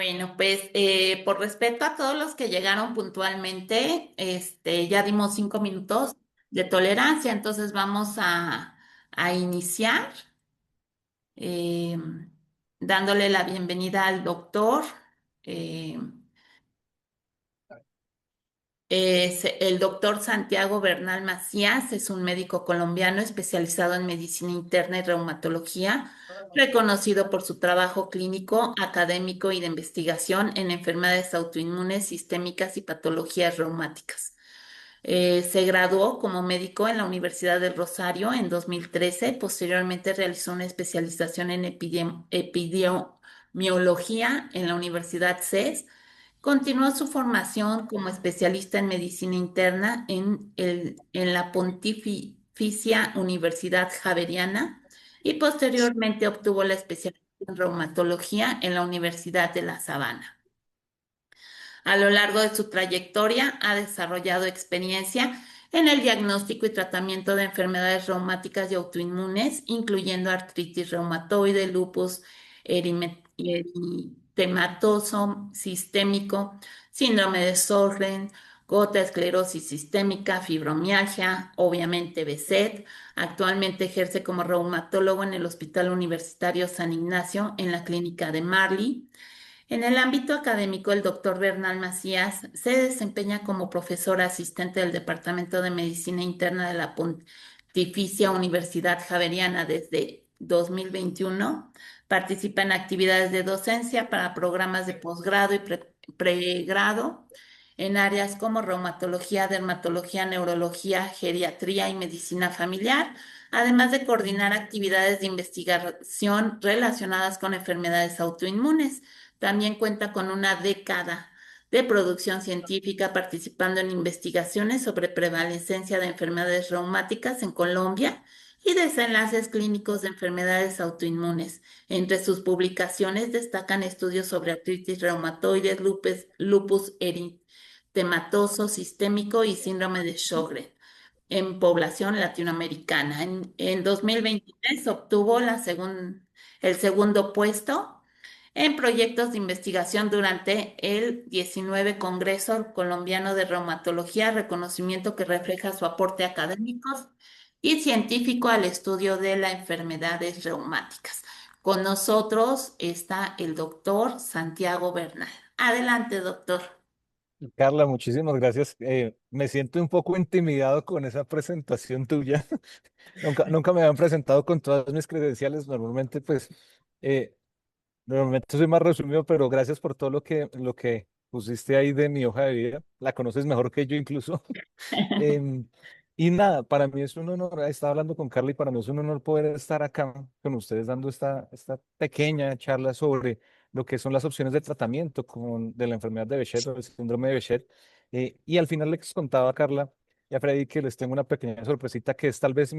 Bueno, pues por respeto a todos los que llegaron puntualmente, ya dimos 5 minutos de tolerancia, entonces vamos a iniciar eh, dándole la bienvenida al doctor. eh, Es el doctor Santiago Bernal Macías es un médico colombiano especializado en medicina interna y reumatología, reconocido por su trabajo clínico, académico y de investigación en enfermedades autoinmunes, sistémicas y patologías reumáticas. Se graduó como médico en la Universidad del Rosario en 2013. Posteriormente realizó una especialización en epidemiología en la Universidad CES. Continuó su formación como especialista en medicina interna en la Pontificia Universidad Javeriana y posteriormente obtuvo la especialización en reumatología en la Universidad de La Sabana. A lo largo de su trayectoria ha desarrollado experiencia en el diagnóstico y tratamiento de enfermedades reumáticas y autoinmunes, incluyendo artritis reumatoide, lupus eritematoso sistémico, síndrome de Sjögren, gota, esclerosis sistémica, fibromialgia, obviamente BSET. Actualmente ejerce como reumatólogo en el Hospital Universitario San Ignacio en la clínica de Marley. En el ámbito académico, el doctor Bernal Macías se desempeña como profesor asistente del Departamento de Medicina Interna de la Pontificia Universidad Javeriana desde 2021. Participa en actividades de docencia para programas de posgrado y pregrado en áreas como reumatología, dermatología, neurología, geriatría y medicina familiar, además de coordinar actividades de investigación relacionadas con enfermedades autoinmunes. También cuenta con una década de producción científica participando en investigaciones sobre prevalencia de enfermedades reumáticas en Colombia y desenlaces clínicos de enfermedades autoinmunes. Entre sus publicaciones destacan estudios sobre artritis reumatoide, lupus eritematoso sistémico y síndrome de Sjögren en población latinoamericana. En 2023 obtuvo el segundo puesto en proyectos de investigación durante el 19 Congreso Colombiano de Reumatología, reconocimiento que refleja su aporte académico y científico al estudio de las enfermedades reumáticas. Con nosotros está el doctor Santiago Bernal. Adelante, doctor. Carla, muchísimas gracias. Me siento un poco intimidado con esa presentación tuya. Nunca me habían presentado con todas mis credenciales. Eh, Normalmente soy más resumido, pero gracias por todo lo que pusiste ahí de mi hoja de vida. La conoces mejor que yo incluso. Em, y nada, para mí es un honor, estaba hablando con Carla y para mí es un honor poder estar acá con ustedes dando esta pequeña charla sobre lo que son las opciones de tratamiento de la enfermedad de Behçet o el síndrome de Behçet. Y al final les contaba a Carla y a Freddy que les tengo una pequeña sorpresita que es tal vez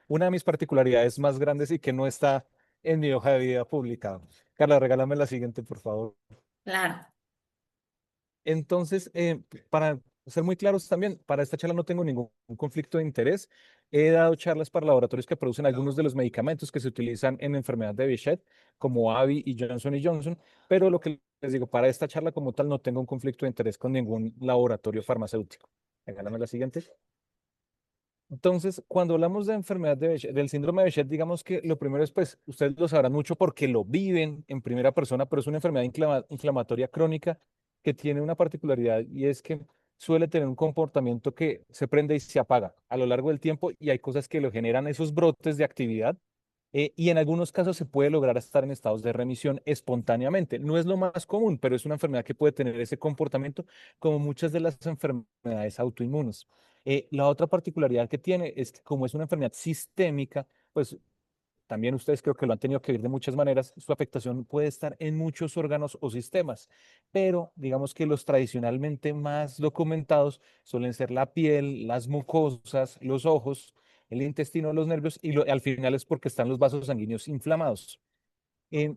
una de mis particularidades más grandes y que no está en mi hoja de vida publicada. Carla, regálame la siguiente, por favor. Claro. Entonces, para ser muy claros también, para esta charla no tengo ningún conflicto de interés. He dado charlas para laboratorios que producen algunos de los medicamentos que se utilizan en enfermedad de Behçet, como AbbVie y Johnson, pero lo que les digo, para esta charla como tal no tengo un conflicto de interés con ningún laboratorio farmacéutico. Regálame la siguiente. Entonces, cuando hablamos de enfermedad de del síndrome de Behçet, digamos que lo primero es, pues, ustedes lo sabrán mucho porque lo viven en primera persona, pero es una enfermedad inflamatoria crónica que tiene una particularidad y es que suele tener un comportamiento que se prende y se apaga a lo largo del tiempo y hay cosas que lo generan esos brotes de actividad y en algunos casos se puede lograr estar en estados de remisión espontáneamente. No es lo más común, pero es una enfermedad que puede tener ese comportamiento como muchas de las enfermedades autoinmunes. La otra particularidad que tiene es que como es una enfermedad sistémica, pues también ustedes creo que lo han tenido que ver de muchas maneras, su afectación puede estar en muchos órganos o sistemas, pero digamos que los tradicionalmente más documentados suelen ser la piel, las mucosas, los ojos, el intestino, los nervios y al final es porque están los vasos sanguíneos inflamados. Eh,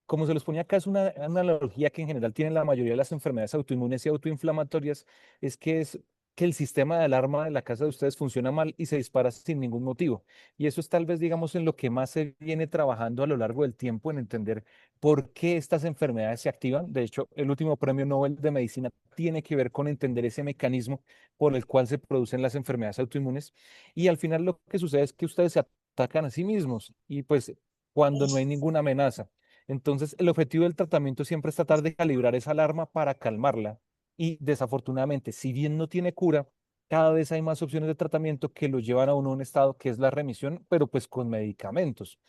Como se los ponía acá, es una analogía que en general tienen la mayoría de las enfermedades autoinmunes y autoinflamatorias, es que es que el sistema de alarma de la casa de ustedes funciona mal y se dispara sin ningún motivo. Y eso es tal vez, digamos, en lo que más se viene trabajando a lo largo del tiempo en entender por qué estas enfermedades se activan. De hecho, el último premio Nobel de Medicina tiene que ver con entender ese mecanismo por el cual se producen las enfermedades autoinmunes. Y al final lo que sucede es que ustedes se atacan a sí mismos y pues cuando no hay ninguna amenaza. Entonces, el objetivo del tratamiento siempre es tratar de calibrar esa alarma para calmarla y desafortunadamente, si bien no tiene cura, cada vez hay más opciones de tratamiento que lo llevan a uno a un estado que es la remisión, pero pues con medicamentos.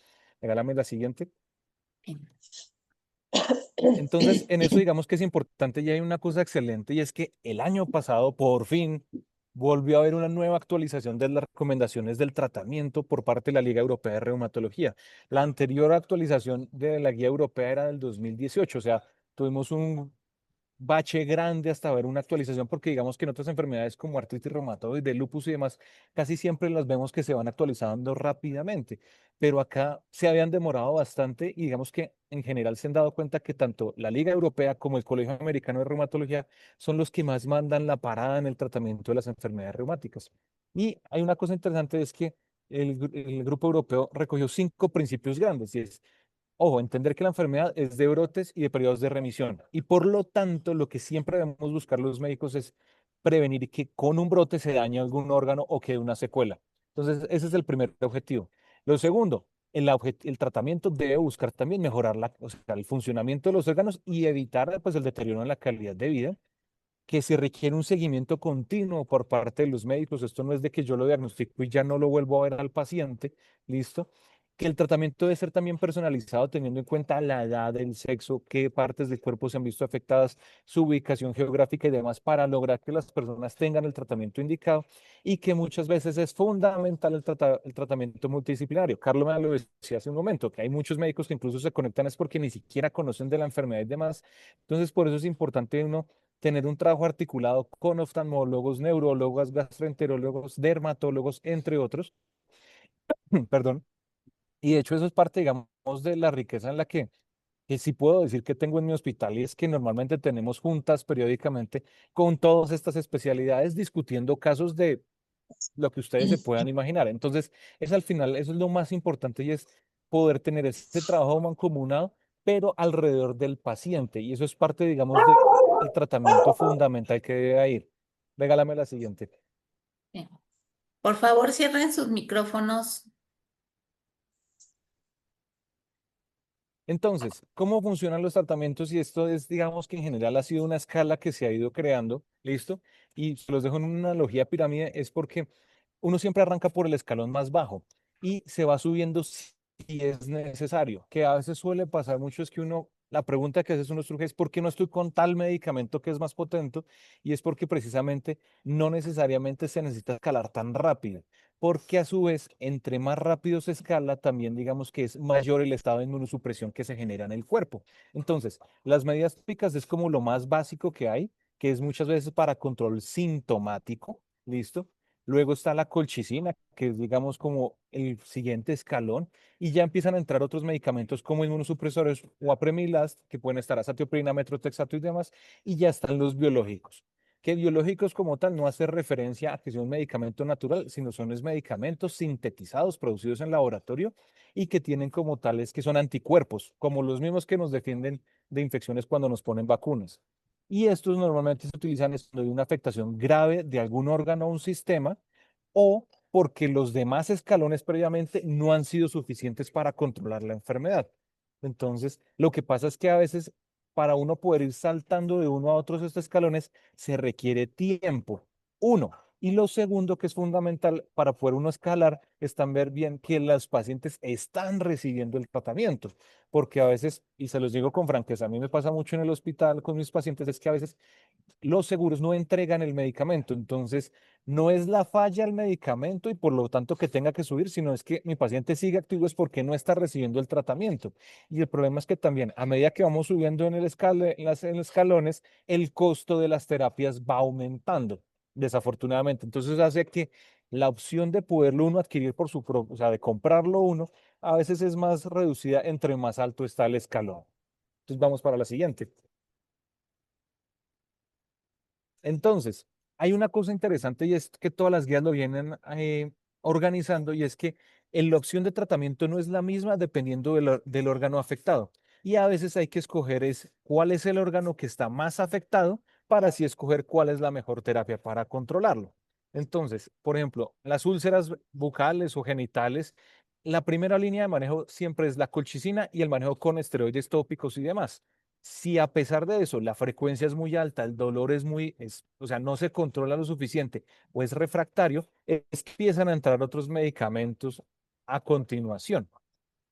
Regálame la siguiente. Entonces, en eso digamos que es importante y hay una cosa excelente y es que el año pasado, por fin, volvió a haber una nueva actualización de las recomendaciones del tratamiento por parte de la Liga Europea de Reumatología. La anterior actualización de la Guía Europea era del 2018, o sea, tuvimos un bache grande hasta ver una actualización, porque digamos que en otras enfermedades como artritis reumatoide, lupus y demás, casi siempre las vemos que se van actualizando rápidamente, pero acá se habían demorado bastante y digamos que en general se han dado cuenta que tanto la Liga Europea como el Colegio Americano de Reumatología son los que más mandan la parada en el tratamiento de las enfermedades reumáticas. Y hay una cosa interesante, es que el grupo europeo recogió 5 principios grandes, y es ojo, entender que la enfermedad es de brotes y de periodos de remisión. Y por lo tanto, lo que siempre debemos buscar los médicos es prevenir que con un brote se dañe algún órgano o quede una secuela. Entonces, ese es el primer objetivo. Lo segundo, el tratamiento debe buscar también mejorar o sea, el funcionamiento de los órganos y evitar pues, el deterioro en la calidad de vida, que se requiere un seguimiento continuo por parte de los médicos. Esto no es de que yo lo diagnostico y ya no lo vuelvo a ver al paciente, ¿listo? Que el tratamiento debe ser también personalizado teniendo en cuenta la edad, el sexo, qué partes del cuerpo se han visto afectadas, su ubicación geográfica y demás para lograr que las personas tengan el tratamiento indicado y que muchas veces es fundamental el tratamiento multidisciplinario. Carlos me lo decía hace un momento, que hay muchos médicos que incluso se conectan es porque ni siquiera conocen de la enfermedad y demás. Entonces, por eso es importante uno tener un trabajo articulado con oftalmólogos, neurólogos, gastroenterólogos, dermatólogos, entre otros. Perdón. Y de hecho eso es parte, digamos, de la riqueza en la que sí puedo decir que tengo en mi hospital y es que normalmente tenemos juntas periódicamente con todas estas especialidades discutiendo casos de lo que ustedes se puedan imaginar. Entonces, es al final, eso es lo más importante y es poder tener ese trabajo mancomunado, pero alrededor del paciente. Y eso es parte, digamos, del tratamiento fundamental que debe ir. Regálame la siguiente. Por favor, cierren sus micrófonos. Entonces, ¿cómo funcionan los tratamientos? Y esto es, digamos que en general ha sido una escala que se ha ido creando, ¿listo? Y se los dejo en una analogía pirámide, es porque uno siempre arranca por el escalón más bajo y se va subiendo si es necesario. Que a veces suele pasar mucho es que uno, la pregunta que a veces uno surge es ¿por qué no estoy con tal medicamento que es más potente? Y es porque precisamente no necesariamente se necesita escalar tan rápido, porque a su vez, entre más rápido se escala, también digamos que es mayor el estado de inmunosupresión que se genera en el cuerpo. Entonces, las medidas típicas es como lo más básico que hay, que es muchas veces para control sintomático, ¿listo? Luego está la colchicina, que es, digamos, como el siguiente escalón, y ya empiezan a entrar otros medicamentos como inmunosupresores o apremilas, que pueden estar azatioprina, metrotexato y demás, y ya están los biológicos. Que biológicos como tal no hace referencia a que sea un medicamento natural, sino son es medicamentos sintetizados, producidos en laboratorio y que tienen como tales que son anticuerpos, como los mismos que nos defienden de infecciones cuando nos ponen vacunas. Y estos normalmente se utilizan cuando hay una afectación grave de algún órgano o un sistema o porque los demás escalones previamente no han sido suficientes para controlar la enfermedad. Entonces, lo que pasa es que a veces para uno poder ir saltando de uno a otro de estos escalones se requiere tiempo. Uno. Y lo segundo que es fundamental para poder uno escalar es también bien que los pacientes están recibiendo el tratamiento, porque a veces, y se los digo con franqueza, a mí me pasa mucho en el hospital con mis pacientes, es que a veces los seguros no entregan el medicamento. Entonces, no es la falla del medicamento y por lo tanto que tenga que subir, sino es que mi paciente sigue activo es porque no está recibiendo el tratamiento. Y el problema es que también, a medida que vamos subiendo en los escalones, el costo de las terapias va aumentando, desafortunadamente. Entonces, hace que la opción de poderlo uno adquirir por su propio, o sea, de comprarlo uno, a veces es más reducida entre más alto está el escalón. Entonces, vamos para la siguiente. Entonces, Hay una cosa interesante y es que todas las guías lo vienen organizando y es que la opción de tratamiento no es la misma dependiendo del órgano afectado. Y a veces hay que escoger cuál es el órgano que está más afectado para así escoger cuál es la mejor terapia para controlarlo. Entonces, por ejemplo, las úlceras bucales o genitales, la primera línea de manejo siempre es la colchicina y el manejo con esteroides tópicos y demás. Si a pesar de eso la frecuencia es muy alta, el dolor o sea, no se controla lo suficiente o es refractario, es que empiezan a entrar otros medicamentos a continuación.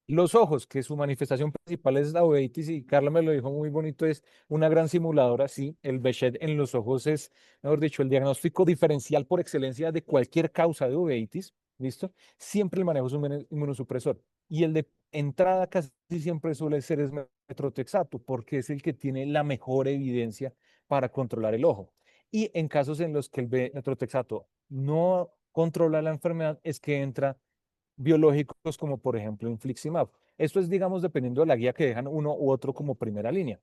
Los ojos, que su manifestación principal es la uveitis, y Carla me lo dijo muy bonito, es una gran simuladora, sí, el Behçet en los ojos es, mejor dicho, el diagnóstico diferencial por excelencia de cualquier causa de uveitis, ¿listo? Siempre el manejo es un inmunosupresor, y el de entrada casi siempre suele ser es metrotexato, porque es el que tiene la mejor evidencia para controlar el ojo. Y en casos en los que el metrotexato no controla la enfermedad, es que entra biológicos como por ejemplo infliximab. Esto es, digamos, dependiendo de la guía que dejan uno u otro como primera línea.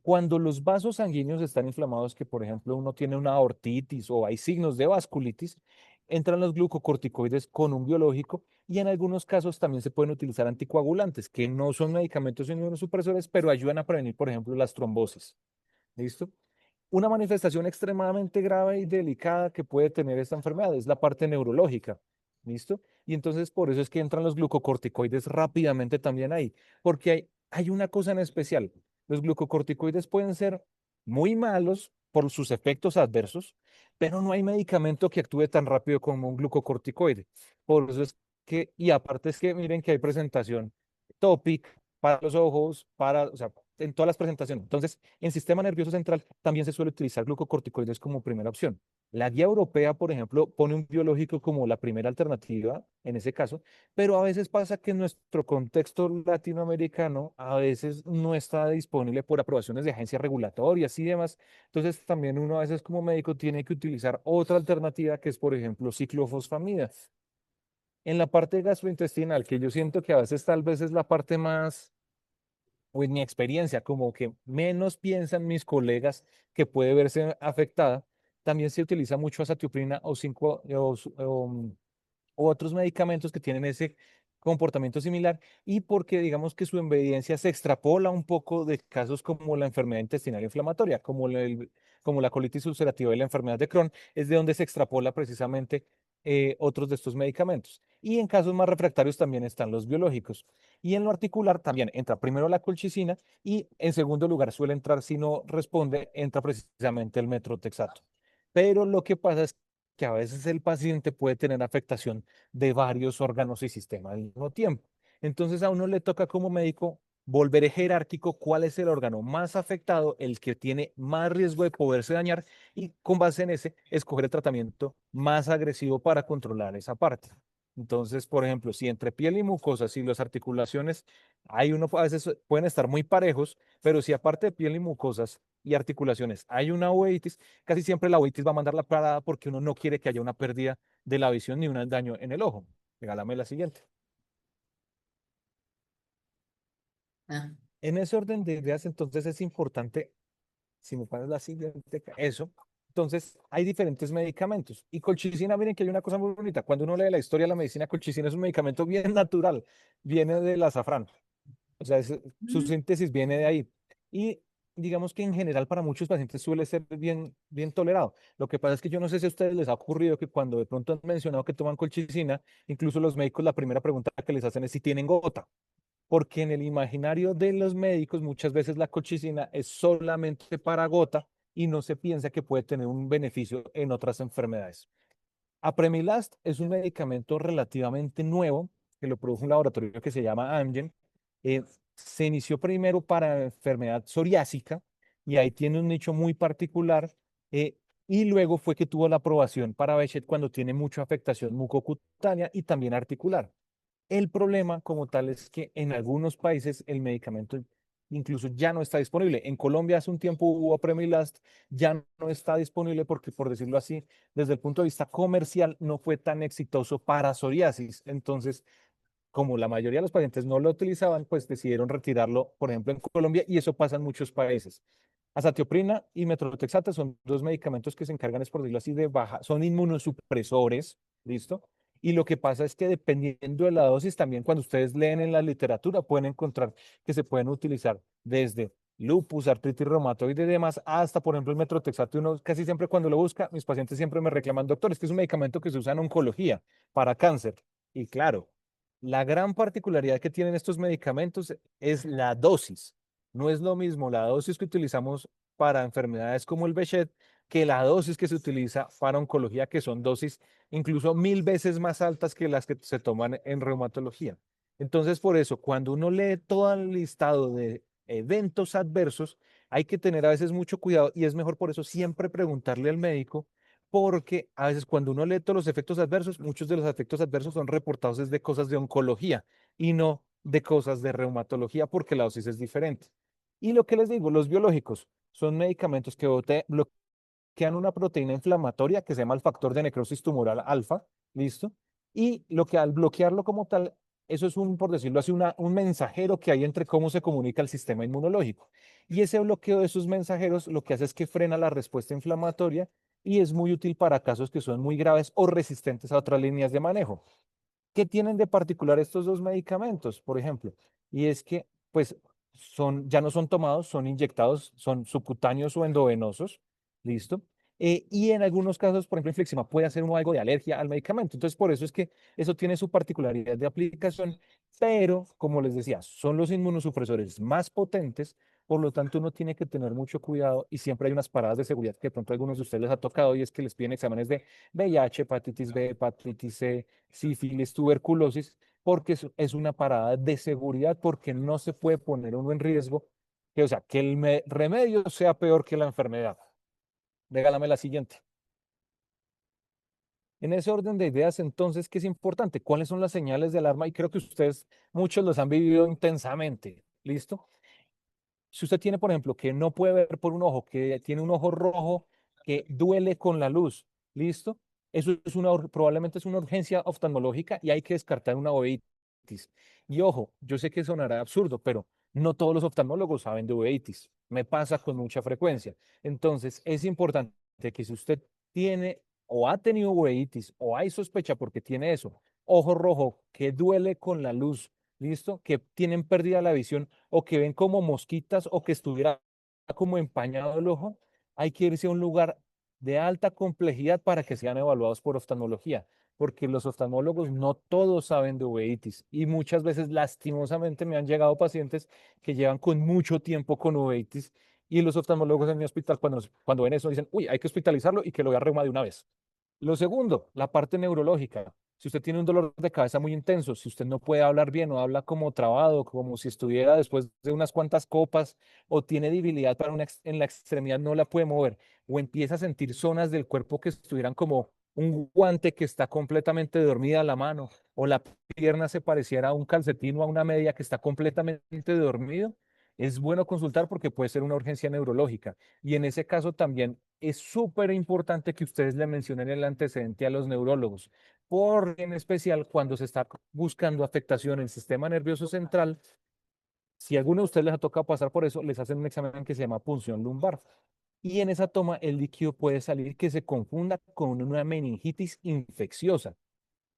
Cuando los vasos sanguíneos están inflamados, que por ejemplo uno tiene una aortitis o hay signos de vasculitis, entran los glucocorticoides con un biológico y en algunos casos también se pueden utilizar anticoagulantes, que no son medicamentos inmunosupresores, pero ayudan a prevenir, por ejemplo, las trombosis. ¿Listo? Una manifestación extremadamente grave y delicada que puede tener esta enfermedad es la parte neurológica. ¿Listo? Y entonces por eso es que entran los glucocorticoides rápidamente también ahí, porque hay una cosa en especial. Los glucocorticoides pueden ser muy malos por sus efectos adversos, pero no hay medicamento que actúe tan rápido como un glucocorticoide. Por eso es que, y aparte es que miren que hay presentación tópica para los ojos, o sea, en todas las presentaciones. Entonces, en sistema nervioso central también se suele utilizar glucocorticoides como primera opción. La guía europea, por ejemplo, pone un biológico como la primera alternativa en ese caso, pero a veces pasa que en nuestro contexto latinoamericano a veces no está disponible por aprobaciones de agencias regulatorias y demás. Entonces, también uno a veces como médico tiene que utilizar otra alternativa que es, por ejemplo, ciclofosfamida. En la parte gastrointestinal, que yo siento que a veces tal vez es la parte más o en mi experiencia, como que menos piensan mis colegas que puede verse afectada, también se utiliza mucho azatioprina o otros medicamentos que tienen ese comportamiento similar y porque digamos que su evidencia se extrapola un poco de casos como la enfermedad intestinal inflamatoria, como la colitis ulcerativa y la enfermedad de Crohn, es de donde se extrapola precisamente otros de estos medicamentos. Y en casos más refractarios también están los biológicos. Y en lo articular también entra primero la colchicina y en segundo lugar suele entrar, si no responde, entra precisamente el metrotexato. Pero lo que pasa es que a veces el paciente puede tener afectación de varios órganos y sistemas al mismo tiempo. Entonces a uno le toca como médico volver jerárquico cuál es el órgano más afectado, el que tiene más riesgo de poderse dañar y con base en ese escoger el tratamiento más agresivo para controlar esa parte. Entonces, por ejemplo, si entre piel y mucosas y las articulaciones, hay uno a veces pueden estar muy parejos, pero si aparte de piel y mucosas y articulaciones hay una uveitis, casi siempre la uveitis va a mandar la parada porque uno no quiere que haya una pérdida de la visión ni un daño en el ojo. Regálame la siguiente. Ah, En ese orden de ideas, entonces es importante, si me pones la siguiente, eso. Entonces, hay diferentes medicamentos. Y colchicina, miren que hay una cosa muy bonita. Cuando uno lee la historia de la medicina, colchicina es un medicamento bien natural. Viene del azafrán. O sea, su mm, síntesis viene de ahí. Y digamos que en general para muchos pacientes suele ser bien tolerado. Lo que pasa es que yo no sé si a ustedes les ha ocurrido que cuando de pronto han mencionado que toman colchicina, incluso los médicos la primera pregunta que les hacen es si tienen gota. Porque en el imaginario de los médicos muchas veces la colchicina es solamente para gota y no se piensa que puede tener un beneficio en otras enfermedades. Apremilast es un medicamento relativamente nuevo que lo produjo un laboratorio que se llama Amgen. Eh, Se inició primero para enfermedad psoriásica y ahí tiene un nicho muy particular. eh, y luego fue que tuvo la aprobación para Behçet cuando tiene mucha afectación mucocutánea y también articular. El problema como tal es que en algunos países el medicamento incluso ya no está disponible. En Colombia hace un tiempo hubo Apremilast, ya no está disponible porque, por decirlo así, desde el punto de vista comercial no fue tan exitoso para psoriasis. Entonces, como la mayoría de los pacientes no lo utilizaban, pues decidieron retirarlo, por ejemplo, en Colombia y eso pasa en muchos países. Azatioprina y metrotexate son dos medicamentos que se encargan, es por decirlo así, de baja, son inmunosupresores, ¿listo? Y lo que pasa es que dependiendo de la dosis, también cuando ustedes leen en la literatura pueden encontrar que se pueden utilizar desde lupus, artritis reumatoide y demás, hasta, por ejemplo, el metrotexate. Uno casi siempre cuando lo busca, mis pacientes siempre me reclaman, doctor, es que es un medicamento que se usa en oncología para cáncer. Y claro, la gran particularidad que tienen estos medicamentos es la dosis. No es lo mismo la dosis que utilizamos para enfermedades como el Behçet que la dosis que se utiliza para oncología, que son dosis incluso 1000 veces más altas que las que se toman en reumatología. Entonces, por eso, cuando uno lee todo el listado de eventos adversos, hay que tener a veces mucho cuidado y es mejor por eso siempre preguntarle al médico, porque a veces cuando uno lee todos los efectos adversos, muchos de los efectos adversos son reportados desde cosas de oncología y no de cosas de reumatología, porque la dosis es diferente. Y lo que les digo, los biológicos son medicamentos que bloquean una proteína inflamatoria que se llama el factor de necrosis tumoral alfa, ¿listo? Y lo que al bloquearlo como tal, eso es un, por decirlo así, un mensajero que hay entre cómo se comunica el sistema inmunológico. Y ese bloqueo de esos mensajeros lo que hace es que frena la respuesta inflamatoria y es muy útil para casos que son muy graves o resistentes a otras líneas de manejo. ¿Qué tienen de particular estos dos medicamentos, por ejemplo? Y es que, pues, ya no son tomados, son inyectados, son subcutáneos o endovenosos, ¿listo? Y en algunos casos, por ejemplo, infliximab puede hacer uno algo de alergia al medicamento. Entonces, por eso es que eso tiene su particularidad de aplicación, pero, como les decía, son los inmunosupresores más potentes, por lo tanto, uno tiene que tener mucho cuidado y siempre hay unas paradas de seguridad que de pronto a algunos de ustedes les ha tocado y es que les piden exámenes de VIH, hepatitis B, hepatitis C, sífilis, tuberculosis, porque es una parada de seguridad, porque no se puede poner uno en riesgo, que, o sea, que el remedio sea peor que la enfermedad. Regálame la siguiente. En ese orden de ideas, entonces, ¿qué es importante? ¿Cuáles son las señales de alarma? Y creo que ustedes, muchos los han vivido intensamente. ¿Listo? Si usted tiene, por ejemplo, que no puede ver por un ojo, que tiene un ojo rojo, que duele con la luz, ¿listo? Eso es probablemente es una urgencia oftalmológica y hay que descartar una uveitis. Y ojo, yo sé que sonará absurdo, pero no todos los oftalmólogos saben de uveitis. Me pasa con mucha frecuencia. Entonces, es importante que si usted tiene o ha tenido uveitis o hay sospecha porque tiene eso, ojo rojo, que duele con la luz, ¿listo? Que tienen pérdida la visión o que ven como mosquitas o que estuviera como empañado el ojo, hay que irse a un lugar de alta complejidad para que sean evaluados por oftalmología, porque los oftalmólogos no todos saben de uveitis y muchas veces lastimosamente me han llegado pacientes que llevan con mucho tiempo con uveitis y los oftalmólogos en mi hospital cuando ven eso dicen, uy, hay que hospitalizarlo y que lo vea reuma de una vez. Lo segundo, la parte neurológica. Si usted tiene un dolor de cabeza muy intenso, si usted no puede hablar bien o habla como trabado, como si estuviera después de unas cuantas copas, o tiene debilidad para en la extremidad, no la puede mover, o empieza a sentir zonas del cuerpo que estuvieran como un guante que está completamente dormida la mano, o la pierna se pareciera a un calcetín o a una media que está completamente dormido, es bueno consultar porque puede ser una urgencia neurológica. Y en ese caso también es súper importante que ustedes le mencionen el antecedente a los neurólogos, porque en especial cuando se está buscando afectación en el sistema nervioso central, si a alguno de ustedes les ha tocado pasar por eso, les hacen un examen que se llama punción lumbar. Y en esa toma el líquido puede salir que se confunda con una meningitis infecciosa.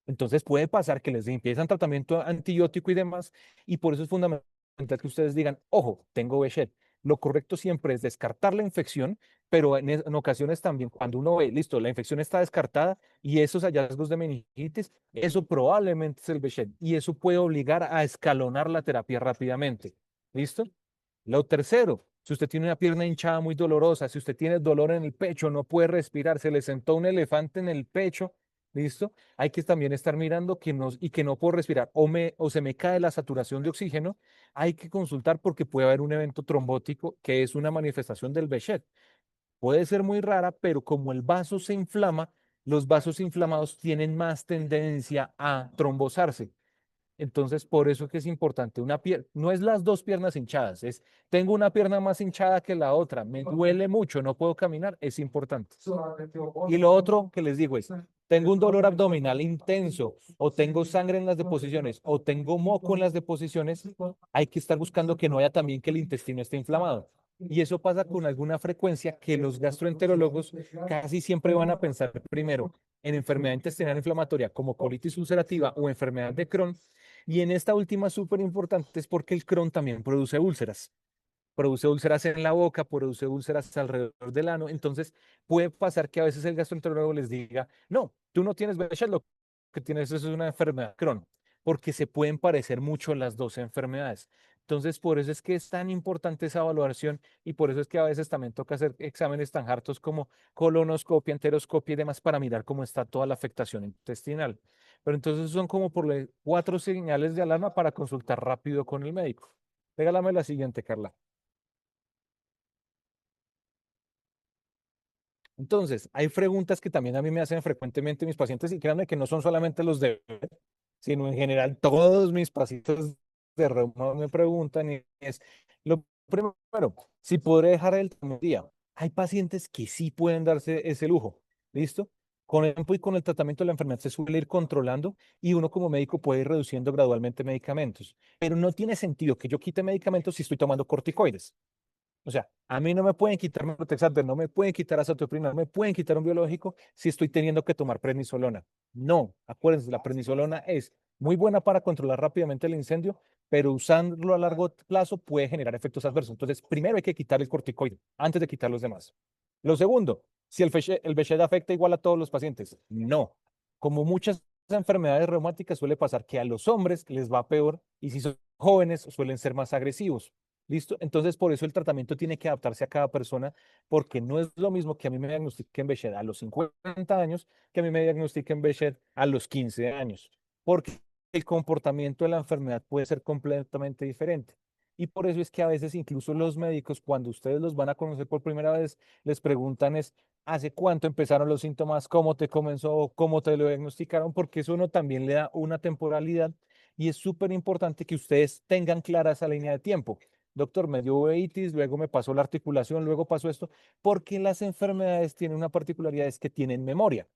Entonces puede pasar que les empiezan tratamiento antibiótico y demás, y por eso es fundamental que ustedes digan, ojo, tengo Behçet. Lo correcto siempre es descartar la infección, pero en ocasiones también cuando uno ve, listo, la infección está descartada y esos hallazgos de meningitis, eso probablemente es el Behçet y eso puede obligar a escalonar la terapia rápidamente. ¿Listo? Lo tercero, si usted tiene una pierna hinchada muy dolorosa, si usted tiene dolor en el pecho, no puede respirar, se le sentó un elefante en el pecho, ¿listo? Hay que también estar mirando que no puedo respirar o se me cae la saturación de oxígeno, hay que consultar porque puede haber un evento trombótico que es una manifestación del Behçet. Puede ser muy rara, pero como el vaso se inflama, los vasos inflamados tienen más tendencia a trombosarse. Entonces, por eso que es importante, no es las dos piernas hinchadas, es tengo una pierna más hinchada que la otra, me duele mucho, no puedo caminar, es importante. Y lo otro que les digo es, tengo un dolor abdominal intenso, o tengo sangre en las deposiciones, o tengo moco en las deposiciones, hay que estar buscando que no haya también que el intestino esté inflamado. Y eso pasa con alguna frecuencia que los gastroenterólogos casi siempre van a pensar primero en enfermedad intestinal inflamatoria como colitis ulcerativa o enfermedad de Crohn. Y en esta última súper importante es porque el Crohn también produce úlceras en la boca, produce úlceras alrededor del ano. Entonces, puede pasar que a veces el gastroenterólogo les diga, no, tú no tienes Behçet, lo que tienes es una enfermedad Crohn, porque se pueden parecer mucho las dos enfermedades. Entonces, por eso es que es tan importante esa evaluación y por eso es que a veces también toca hacer exámenes tan hartos como colonoscopia, enteroscopia y demás para mirar cómo está toda la afectación intestinal. Pero entonces son como por 4 señales de alarma para consultar rápido con el médico. Regálame la siguiente, Carla. Entonces, hay preguntas que también a mí me hacen frecuentemente mis pacientes y créanme que no son solamente los de, sino en general todos mis pacientes de reuma me preguntan y es lo primero, si podré dejar el día. Hay pacientes que sí pueden darse ese lujo, ¿listo? Con el tiempo y con el tratamiento de la enfermedad se suele ir controlando y uno como médico puede ir reduciendo gradualmente medicamentos, pero no tiene sentido que yo quite medicamentos si estoy tomando corticoides. O sea, a mí no me pueden quitar methotrexate, no me pueden quitar azathioprina, no me pueden quitar un biológico si estoy teniendo que tomar prednisolona. No, acuérdense, la prednisolona es muy buena para controlar rápidamente el incendio, pero usarlo a largo plazo puede generar efectos adversos. Entonces, primero hay que quitar el corticoide antes de quitar los demás. Lo segundo, si el Behçet afecta igual a todos los pacientes, no. Como muchas enfermedades reumáticas suele pasar que a los hombres les va peor y si son jóvenes suelen ser más agresivos. ¿Listo? Entonces, por eso el tratamiento tiene que adaptarse a cada persona, porque no es lo mismo que a mí me diagnostiquen Behçet a los 50 años que a mí me diagnostiquen Behçet a los 15 años, porque el comportamiento de la enfermedad puede ser completamente diferente. Y por eso es que a veces incluso los médicos, cuando ustedes los van a conocer por primera vez, les preguntan es, ¿hace cuánto empezaron los síntomas? ¿Cómo te comenzó? ¿Cómo te lo diagnosticaron? Porque eso uno también le da una temporalidad y es súper importante que ustedes tengan clara esa línea de tiempo. Doctor, me dio uveitis, luego me pasó la articulación, luego pasó esto, porque las enfermedades tienen una particularidad, es que tienen memoria.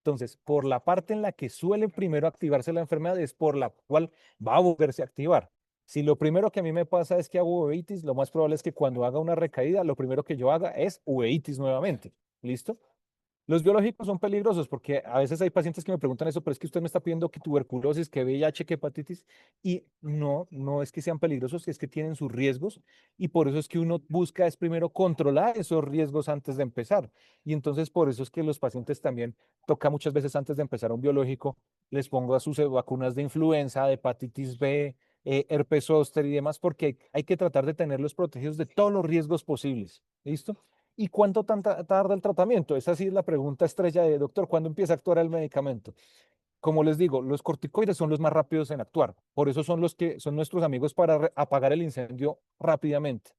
Entonces, por la parte en la que suele primero activarse la enfermedad es por la cual va a volverse a activar. Si lo primero que a mí me pasa es que hago uveitis, lo más probable es que cuando haga una recaída, lo primero que yo haga es uveitis nuevamente. ¿Listo? Los biológicos son peligrosos porque a veces hay pacientes que me preguntan eso, pero es que usted me está pidiendo que tuberculosis, que VIH, que hepatitis, y no, no es que sean peligrosos, es que tienen sus riesgos y por eso es que uno busca es primero controlar esos riesgos antes de empezar. Y entonces por eso es que los pacientes también toca muchas veces antes de empezar un biológico, les pongo a sus vacunas de influenza, de hepatitis B, herpes zóster y demás, porque hay que tratar de tenerlos protegidos de todos los riesgos posibles. ¿Listo? ¿Y cuánto tarda el tratamiento? Esa sí es la pregunta estrella de doctor, ¿cuándo empieza a actuar el medicamento? Como les digo, los corticoides son los más rápidos en actuar, por eso son los que son nuestros amigos para apagar el incendio rápidamente.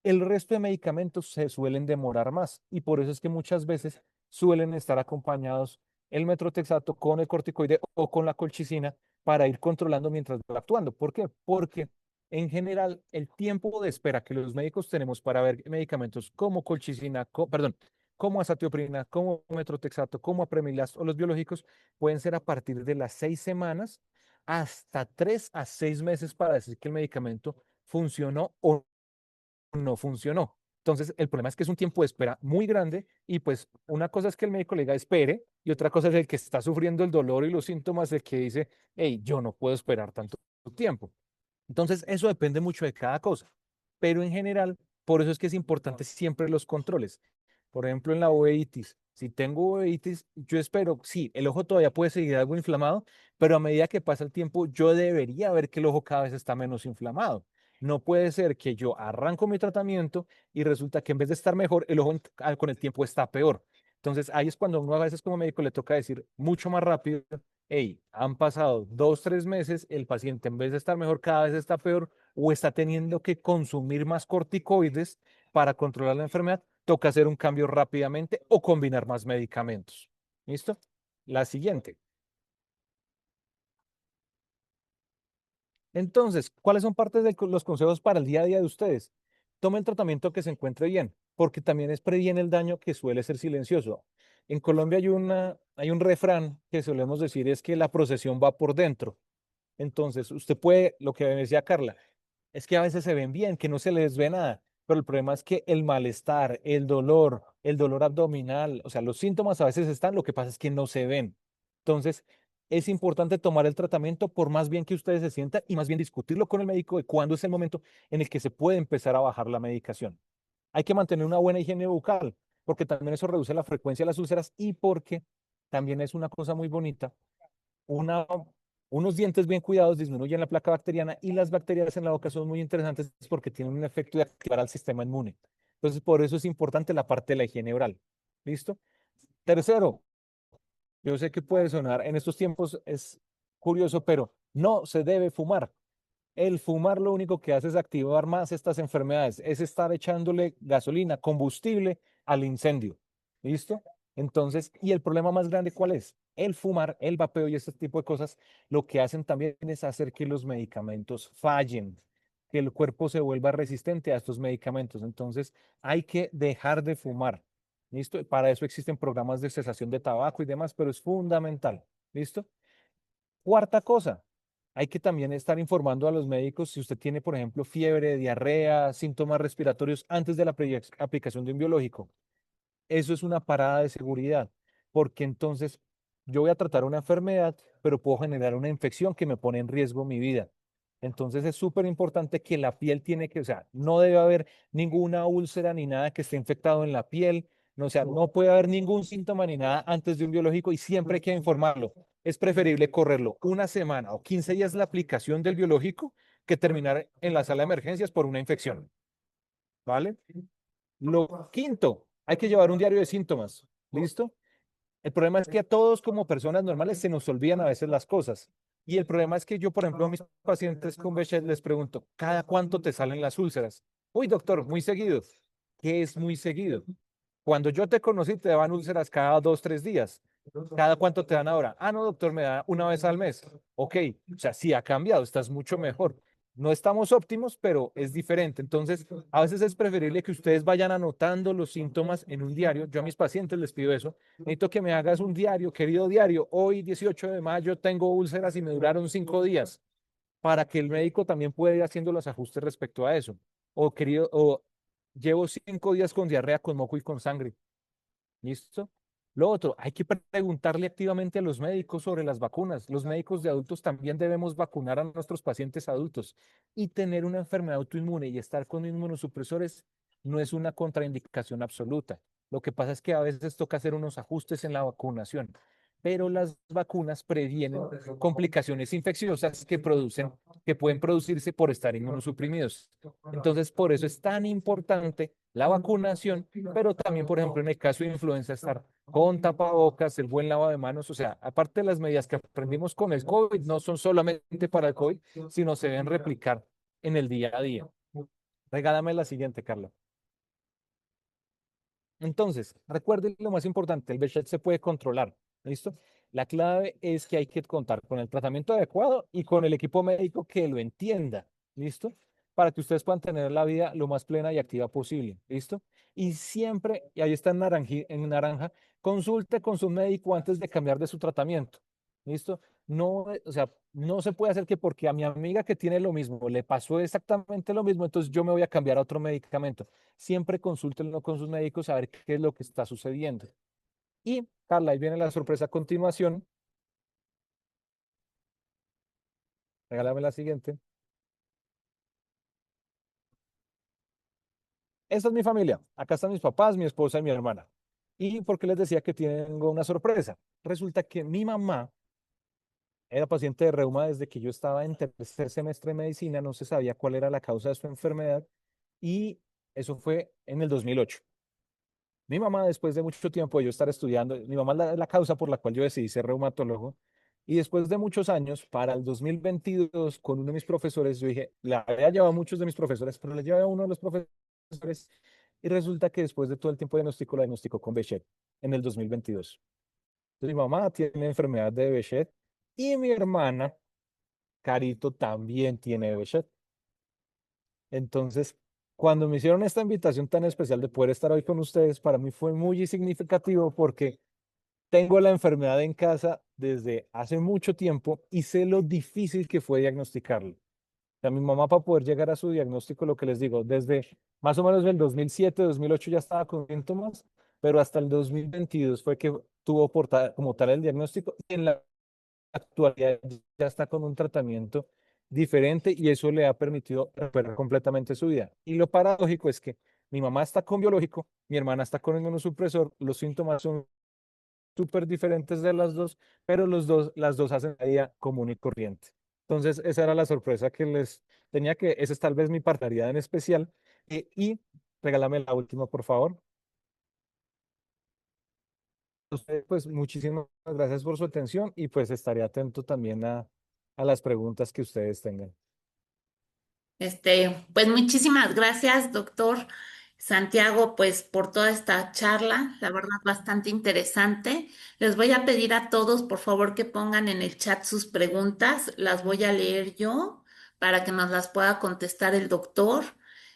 El resto de medicamentos se suelen demorar más y por eso es que muchas veces suelen estar acompañados el metrotexato con el corticoide o con la colchicina para ir controlando mientras va actuando. ¿Por qué? Porque en general el tiempo de espera que los médicos tenemos para ver medicamentos como colchicina, perdón, como azatioprina, como metrotexato, como apremilast o los biológicos pueden ser a partir de las 6 semanas hasta 3 a 6 meses para decir que el medicamento funcionó o no funcionó. Entonces, el problema es que es un tiempo de espera muy grande y pues una cosa es que el médico le diga espere y otra cosa es el que está sufriendo el dolor y los síntomas, el que dice, hey, yo no puedo esperar tanto tiempo. Entonces, eso depende mucho de cada cosa, pero en general, por eso es que es importante siempre los controles. Por ejemplo, en la uveitis, si tengo uveitis, yo espero, sí, el ojo todavía puede seguir algo inflamado, pero a medida que pasa el tiempo, yo debería ver que el ojo cada vez está menos inflamado. No puede ser que yo arranco mi tratamiento y resulta que en vez de estar mejor, el ojo con el tiempo está peor. Entonces, ahí es cuando uno a veces como médico le toca decir mucho más rápido, hey, han pasado 2, 3 meses, el paciente en vez de estar mejor, cada vez está peor o está teniendo que consumir más corticoides para controlar la enfermedad, toca hacer un cambio rápidamente o combinar más medicamentos. ¿Listo? La siguiente. Entonces, ¿cuáles son partes de los consejos para el día a día de ustedes? Tomen el tratamiento que se encuentre bien, porque también es previene el daño que suele ser silencioso. En Colombia hay un refrán que solemos decir es que la procesión va por dentro. Entonces, usted puede, lo que decía Carla, es que a veces se ven bien, que no se les ve nada. pero el problema es que el malestar, el dolor abdominal, o sea, los síntomas a veces están, lo que pasa es que no se ven. Entonces, es importante tomar el tratamiento por más bien que ustedes se sientan y más bien discutirlo con el médico de cuándo es el momento en el que se puede empezar a bajar la medicación. Hay que mantener una buena higiene bucal, porque también eso reduce la frecuencia de las úlceras y porque también es una cosa muy bonita una, unos dientes bien cuidados disminuyen la placa bacteriana y las bacterias en la boca son muy interesantes porque tienen un efecto de activar al sistema inmune. Entonces, por eso es importante la parte de la higiene oral. ¿Listo? Tercero, yo sé que puede sonar, en estos tiempos es curioso, pero no se debe fumar. El fumar lo único que hace es activar más estas enfermedades, es estar echándole gasolina, combustible al incendio. ¿Listo? Entonces, ¿y el problema más grande cuál es? El fumar, el vapeo y este tipo de cosas, lo que hacen también es hacer que los medicamentos fallen, que el cuerpo se vuelva resistente a estos medicamentos. Entonces, hay que dejar de fumar. ¿Listo? Para eso existen programas de cesación de tabaco y demás, pero es fundamental. ¿Listo? Cuarta cosa, hay que también estar informando a los médicos si usted tiene, por ejemplo, fiebre, diarrea, síntomas respiratorios antes de la aplicación de un biológico. Eso es una parada de seguridad, porque entonces yo voy a tratar una enfermedad, pero puedo generar una infección que me pone en riesgo mi vida. Entonces es súper importante que la piel tiene que, o sea, no debe haber ninguna úlcera ni nada que esté infectado en la piel, no, o sea, no puede haber ningún síntoma ni nada antes de un biológico y siempre hay que informarlo. Es preferible correrlo una semana o 15 días la aplicación del biológico que terminar en la sala de emergencias por una infección, ¿vale? Lo quinto, hay que llevar un diario de síntomas. ¿Listo? El problema es que a todos como personas normales se nos olvidan a veces las cosas. Y el problema es que yo, por ejemplo, a mis pacientes con Behçet les pregunto, ¿cada cuánto te salen las úlceras? Uy, doctor, muy seguido. ¿Qué es muy seguido? Cuando yo te conocí, te daban úlceras cada 2, 3 días. ¿Cada cuánto te dan ahora? Ah, no, doctor, me da una vez al mes. Ok, o sea, sí ha cambiado, estás mucho mejor. No estamos óptimos, pero es diferente. Entonces, a veces es preferible que ustedes vayan anotando los síntomas en un diario. Yo a mis pacientes les pido eso. Necesito que me hagas un diario, querido diario. Hoy, 18 de mayo, tengo úlceras y me duraron 5 días, para que el médico también pueda ir haciendo los ajustes respecto a eso. O, querido, o llevo 5 días con diarrea, con moco y con sangre. ¿Listo? Lo otro, hay que preguntarle activamente a los médicos sobre las vacunas. Los médicos de adultos también debemos vacunar a nuestros pacientes adultos. Y tener una enfermedad autoinmune y estar con inmunosupresores no es una contraindicación absoluta. Lo que pasa es que a veces toca hacer unos ajustes en la vacunación, pero las vacunas previenen complicaciones infecciosas que pueden producirse por estar inmunosuprimidos. Entonces, por eso es tan importante la vacunación, pero también, por ejemplo, en el caso de influenza, estar con tapabocas, el buen lavado de manos, o sea, aparte de las medidas que aprendimos con el COVID, no son solamente para el COVID, sino se deben replicar en el día a día. Regálame la siguiente, Carla. Entonces, recuerden lo más importante, el Behçet se puede controlar, ¿listo? La clave es que hay que contar con el tratamiento adecuado y con el equipo médico que lo entienda, ¿listo? Para que ustedes puedan tener la vida lo más plena y activa posible, ¿listo? Y siempre, y ahí está en naranja, consulte con su médico antes de cambiar de su tratamiento, ¿listo? No, o sea, no se puede hacer que porque a mi amiga que tiene lo mismo le pasó exactamente lo mismo, entonces yo me voy a cambiar a otro medicamento. Siempre consúltenlo con sus médicos a ver qué es lo que está sucediendo. Y, Carla, ahí viene la sorpresa a continuación. Regálame la siguiente. Esta es mi familia. Acá están mis papás, mi esposa y mi hermana. ¿Y por qué les decía que tengo una sorpresa? Resulta que mi mamá era paciente de reuma desde que yo estaba en tercer semestre de medicina, no se sabía cuál era la causa de su enfermedad y eso fue en el 2008. Mi mamá, después de mucho tiempo de yo estar estudiando, mi mamá es la causa por la cual yo decidí ser reumatólogo, y después de muchos años, para el 2022, con uno de mis profesores, yo dije, la había llevado a muchos de mis profesores, pero le llevé a uno de los profesores, y resulta que después de todo el tiempo de diagnóstico, la diagnosticó con Behçet en el 2022. Entonces, mi mamá tiene enfermedad de Behçet, y mi hermana, Carito, también tiene Behçet. Entonces, cuando me hicieron esta invitación tan especial de poder estar hoy con ustedes, para mí fue muy significativo porque tengo la enfermedad en casa desde hace mucho tiempo y sé lo difícil que fue diagnosticarlo. sea, mi mamá para poder llegar a su diagnóstico, lo que les digo, desde más o menos el 2007, 2008 ya estaba con síntomas, pero hasta el 2022 fue que tuvo como tal el diagnóstico y en la actualidad ya está con un tratamiento diferente y eso le ha permitido recuperar completamente su vida. Y lo paradójico es que mi mamá está con biológico, mi hermana está con inmunosupresor, los síntomas son súper diferentes de las dos, pero las dos hacen la vida común y corriente. Entonces, esa era la sorpresa que les tenía, que esa es tal vez mi particularidad en especial. Y regálame la última, por favor. Usted, pues muchísimas gracias por su atención y pues estaré atento también a las preguntas que ustedes tengan. Pues muchísimas gracias, doctor Santiago, pues por toda esta charla, la verdad bastante interesante. Les voy a pedir a todos, por favor, que pongan en el chat sus preguntas, las voy a leer yo para que nos las pueda contestar el doctor.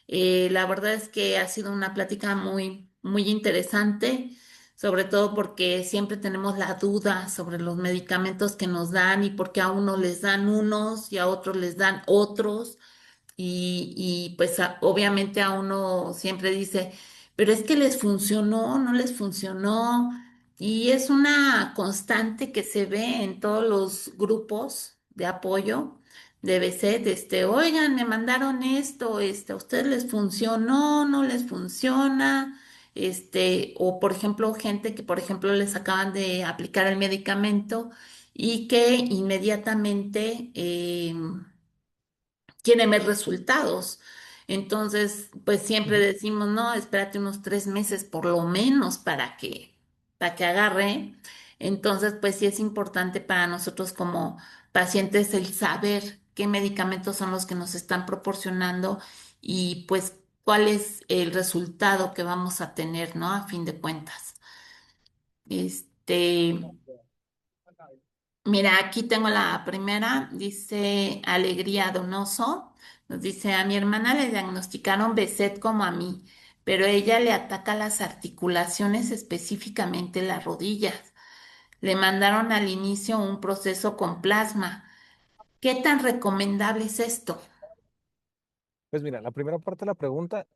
La verdad es que ha sido una plática muy interesante, sobre todo porque siempre tenemos la duda sobre los medicamentos que nos dan y por qué a unos les dan unos y a otros les dan otros. Y pues obviamente a uno siempre dice, pero es que les funcionó, no les funcionó. Y es una constante que se ve en todos los grupos de apoyo de BCET, oigan, me mandaron esto, ¿a ustedes les funcionó, no les funciona? O por ejemplo, gente que por ejemplo les acaban de aplicar el medicamento y que inmediatamente quiere ver resultados. Entonces, pues siempre Ujú. decimos, no, espérate unos 3 meses por lo menos para que agarre. Entonces, pues sí es importante para nosotros como pacientes el saber qué medicamentos son los que nos están proporcionando y pues cuál es el resultado que vamos a tener, ¿no? A fin de cuentas. Este, Mira, aquí tengo la primera, dice Alegría Donoso, nos dice, a mi hermana le diagnosticaron BESET como a mí, pero ella le ataca las articulaciones, específicamente las rodillas. Le mandaron al inicio un proceso con plasma. ¿Qué tan recomendable es esto? Pues mira, la primera parte de la pregunta,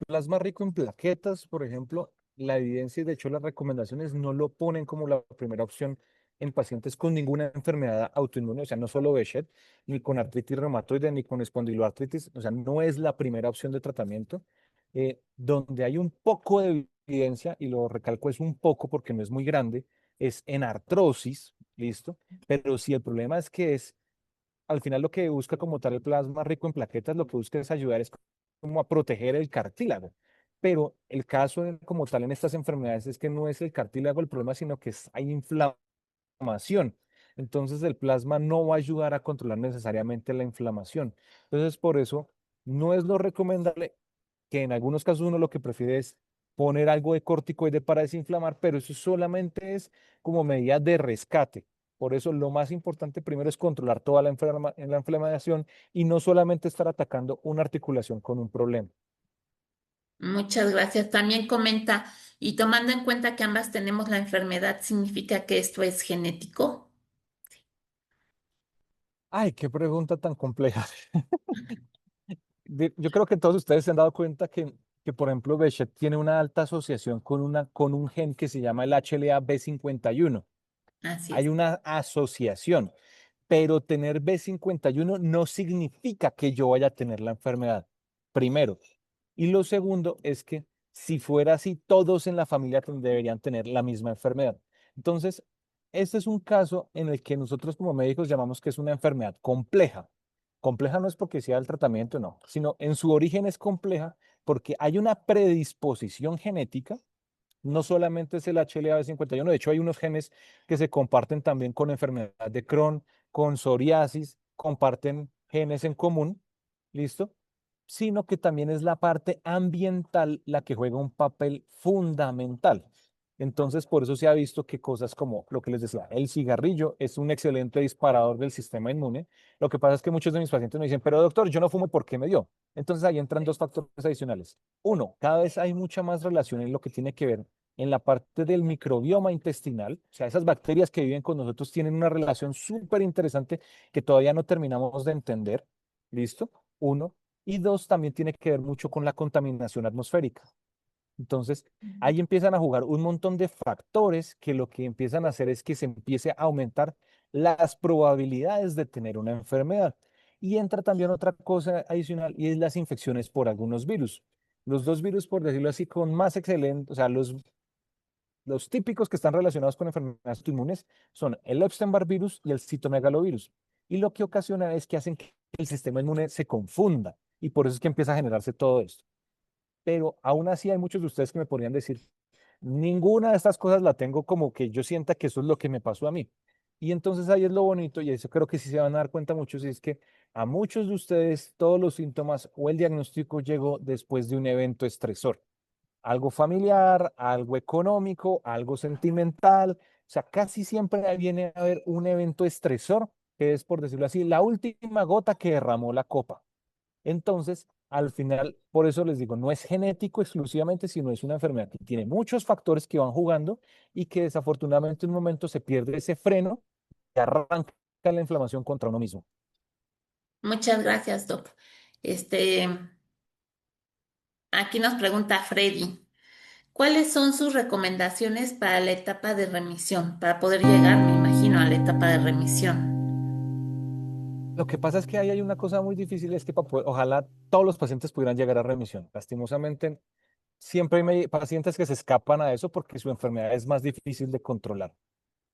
plasma rico en plaquetas, por ejemplo, la evidencia y de hecho las recomendaciones no lo ponen como la primera opción en pacientes con ninguna enfermedad autoinmune, o sea, no solo Behçet, ni con artritis reumatoide, ni con espondiloartritis, o sea, no es la primera opción de tratamiento. Donde hay un poco de evidencia, y lo recalco es un poco porque no es muy grande, es en artrosis, ¿listo? Pero si el problema es que es al final lo que busca como tal el plasma rico en plaquetas, lo que busca es ayudar es como a proteger el cartílago. Pero el caso como tal en estas enfermedades es que no es el cartílago el problema, sino que hay inflamación. Entonces el plasma no va a ayudar a controlar necesariamente la inflamación. Entonces por eso no es lo recomendable, que en algunos casos uno lo que prefiere es poner algo de corticoide para desinflamar, pero eso solamente es como medida de rescate. Por eso lo más importante primero es controlar toda la inflamación y no solamente estar atacando una articulación con un problema. Muchas gracias. También comenta, y tomando en cuenta que ambas tenemos la enfermedad, ¿significa que esto es genético? Ay, qué pregunta tan compleja. Yo creo que todos ustedes se han dado cuenta que por ejemplo, Behçet tiene una alta asociación con un gen que se llama el HLA-B51. Así Hay es. una asociación, pero tener B51 no significa que yo vaya a tener la enfermedad, primero. Y lo segundo es que si fuera así, todos en la familia deberían tener la misma enfermedad. Entonces, este es un caso en el que nosotros como médicos llamamos que es una enfermedad compleja. Compleja no es porque sea el tratamiento, no, sino en su origen es compleja porque hay una predisposición genética. No solamente es el HLA-B51, de hecho hay unos genes que se comparten también con enfermedad de Crohn, con psoriasis, comparten genes en común, ¿listo? Sino que también es la parte ambiental la que juega un papel fundamental. Entonces, por eso se ha visto que cosas como lo que les decía, el cigarrillo es un excelente disparador del sistema inmune. Lo que pasa es que muchos de mis pacientes me dicen, pero doctor, yo no fumo, ¿por qué me dio? Entonces ahí entran dos factores adicionales. Uno, cada vez hay mucha más relación en lo que tiene que ver en la parte del microbioma intestinal, o sea, esas bacterias que viven con nosotros tienen una relación súper interesante que todavía no terminamos de entender. ¿listo? Uno. Y dos, también tiene que ver mucho con la contaminación atmosférica. Entonces, ahí empiezan a jugar un montón de factores que lo que empiezan a hacer es que se empiece a aumentar las probabilidades de tener una enfermedad. Y entra también otra cosa adicional y es las infecciones por algunos virus. Los dos virus, por decirlo así, con más excelente, o sea, los típicos que están relacionados con enfermedades autoinmunes son el Epstein-Barr virus y el citomegalovirus. Y lo que ocasiona es que hacen que el sistema inmune se confunda y por eso es que empieza a generarse todo esto. Pero aún así hay muchos de ustedes que me podrían decir, ninguna de estas cosas la tengo como que yo sienta que eso es lo que me pasó a mí. Y entonces ahí es lo bonito, y eso creo que sí se van a dar cuenta muchos, y es que a muchos de ustedes todos los síntomas o el diagnóstico llegó después de un evento estresor, algo familiar, algo económico, algo sentimental. O sea, casi siempre viene a haber un evento estresor, que es, por decirlo así, la última gota que derramó la copa. Entonces, al final, por eso les digo, no es genético exclusivamente, sino es una enfermedad que tiene muchos factores que van jugando y que desafortunadamente en un momento se pierde ese freno y arranca la inflamación contra uno mismo. Muchas gracias, Doc. Este, aquí nos pregunta Freddy, ¿cuáles son sus recomendaciones para la etapa de remisión? Para poder llegar, me imagino, a la etapa de remisión. Lo que pasa es que ahí hay una cosa muy difícil, es que ojalá todos los pacientes pudieran llegar a remisión. Lastimosamente, siempre hay pacientes que se escapan a eso porque su enfermedad es más difícil de controlar.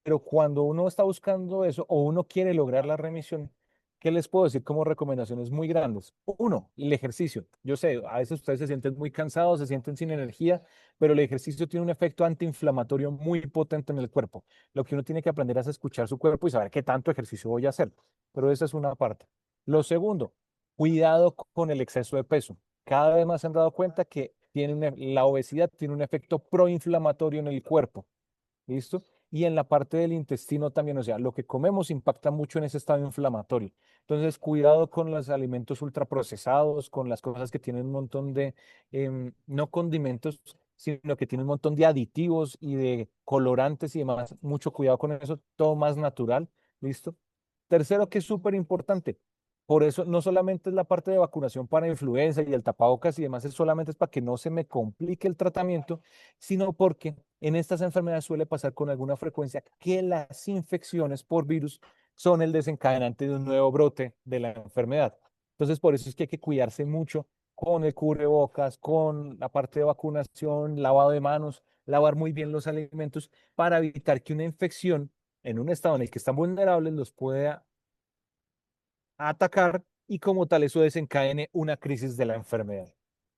Pero cuando uno está buscando eso o uno quiere lograr la remisión, ¿qué les puedo decir como recomendaciones muy grandes? Uno, el ejercicio. Yo sé, a veces ustedes se sienten muy cansados, se sienten sin energía, pero el ejercicio tiene un efecto antiinflamatorio muy potente en el cuerpo. Lo que uno tiene que aprender es a escuchar su cuerpo y saber qué tanto ejercicio voy a hacer. Pero esa es una parte. Lo segundo, cuidado con el exceso de peso. Cada vez más se han dado cuenta que la obesidad tiene un efecto proinflamatorio en el cuerpo. ¿Listo? Y en la parte del intestino también, o sea, lo que comemos impacta mucho en ese estado inflamatorio. Entonces, cuidado con los alimentos ultraprocesados, con las cosas que tienen un montón de, no condimentos, sino que tienen un montón de aditivos y de colorantes y demás. Mucho cuidado con eso, todo más natural, ¿listo? Tercero, que es súper importante. Por eso no solamente es la parte de vacunación para influenza y el tapabocas y demás, es solamente es para que no se me complique el tratamiento, sino porque en estas enfermedades suele pasar con alguna frecuencia que las infecciones por virus son el desencadenante de un nuevo brote de la enfermedad. Entonces, por eso es que hay que cuidarse mucho con el cubrebocas, con la parte de vacunación, lavado de manos, lavar muy bien los alimentos para evitar que una infección en un estado en el que están vulnerables los pueda atacar y como tal eso desencadene una crisis de la enfermedad.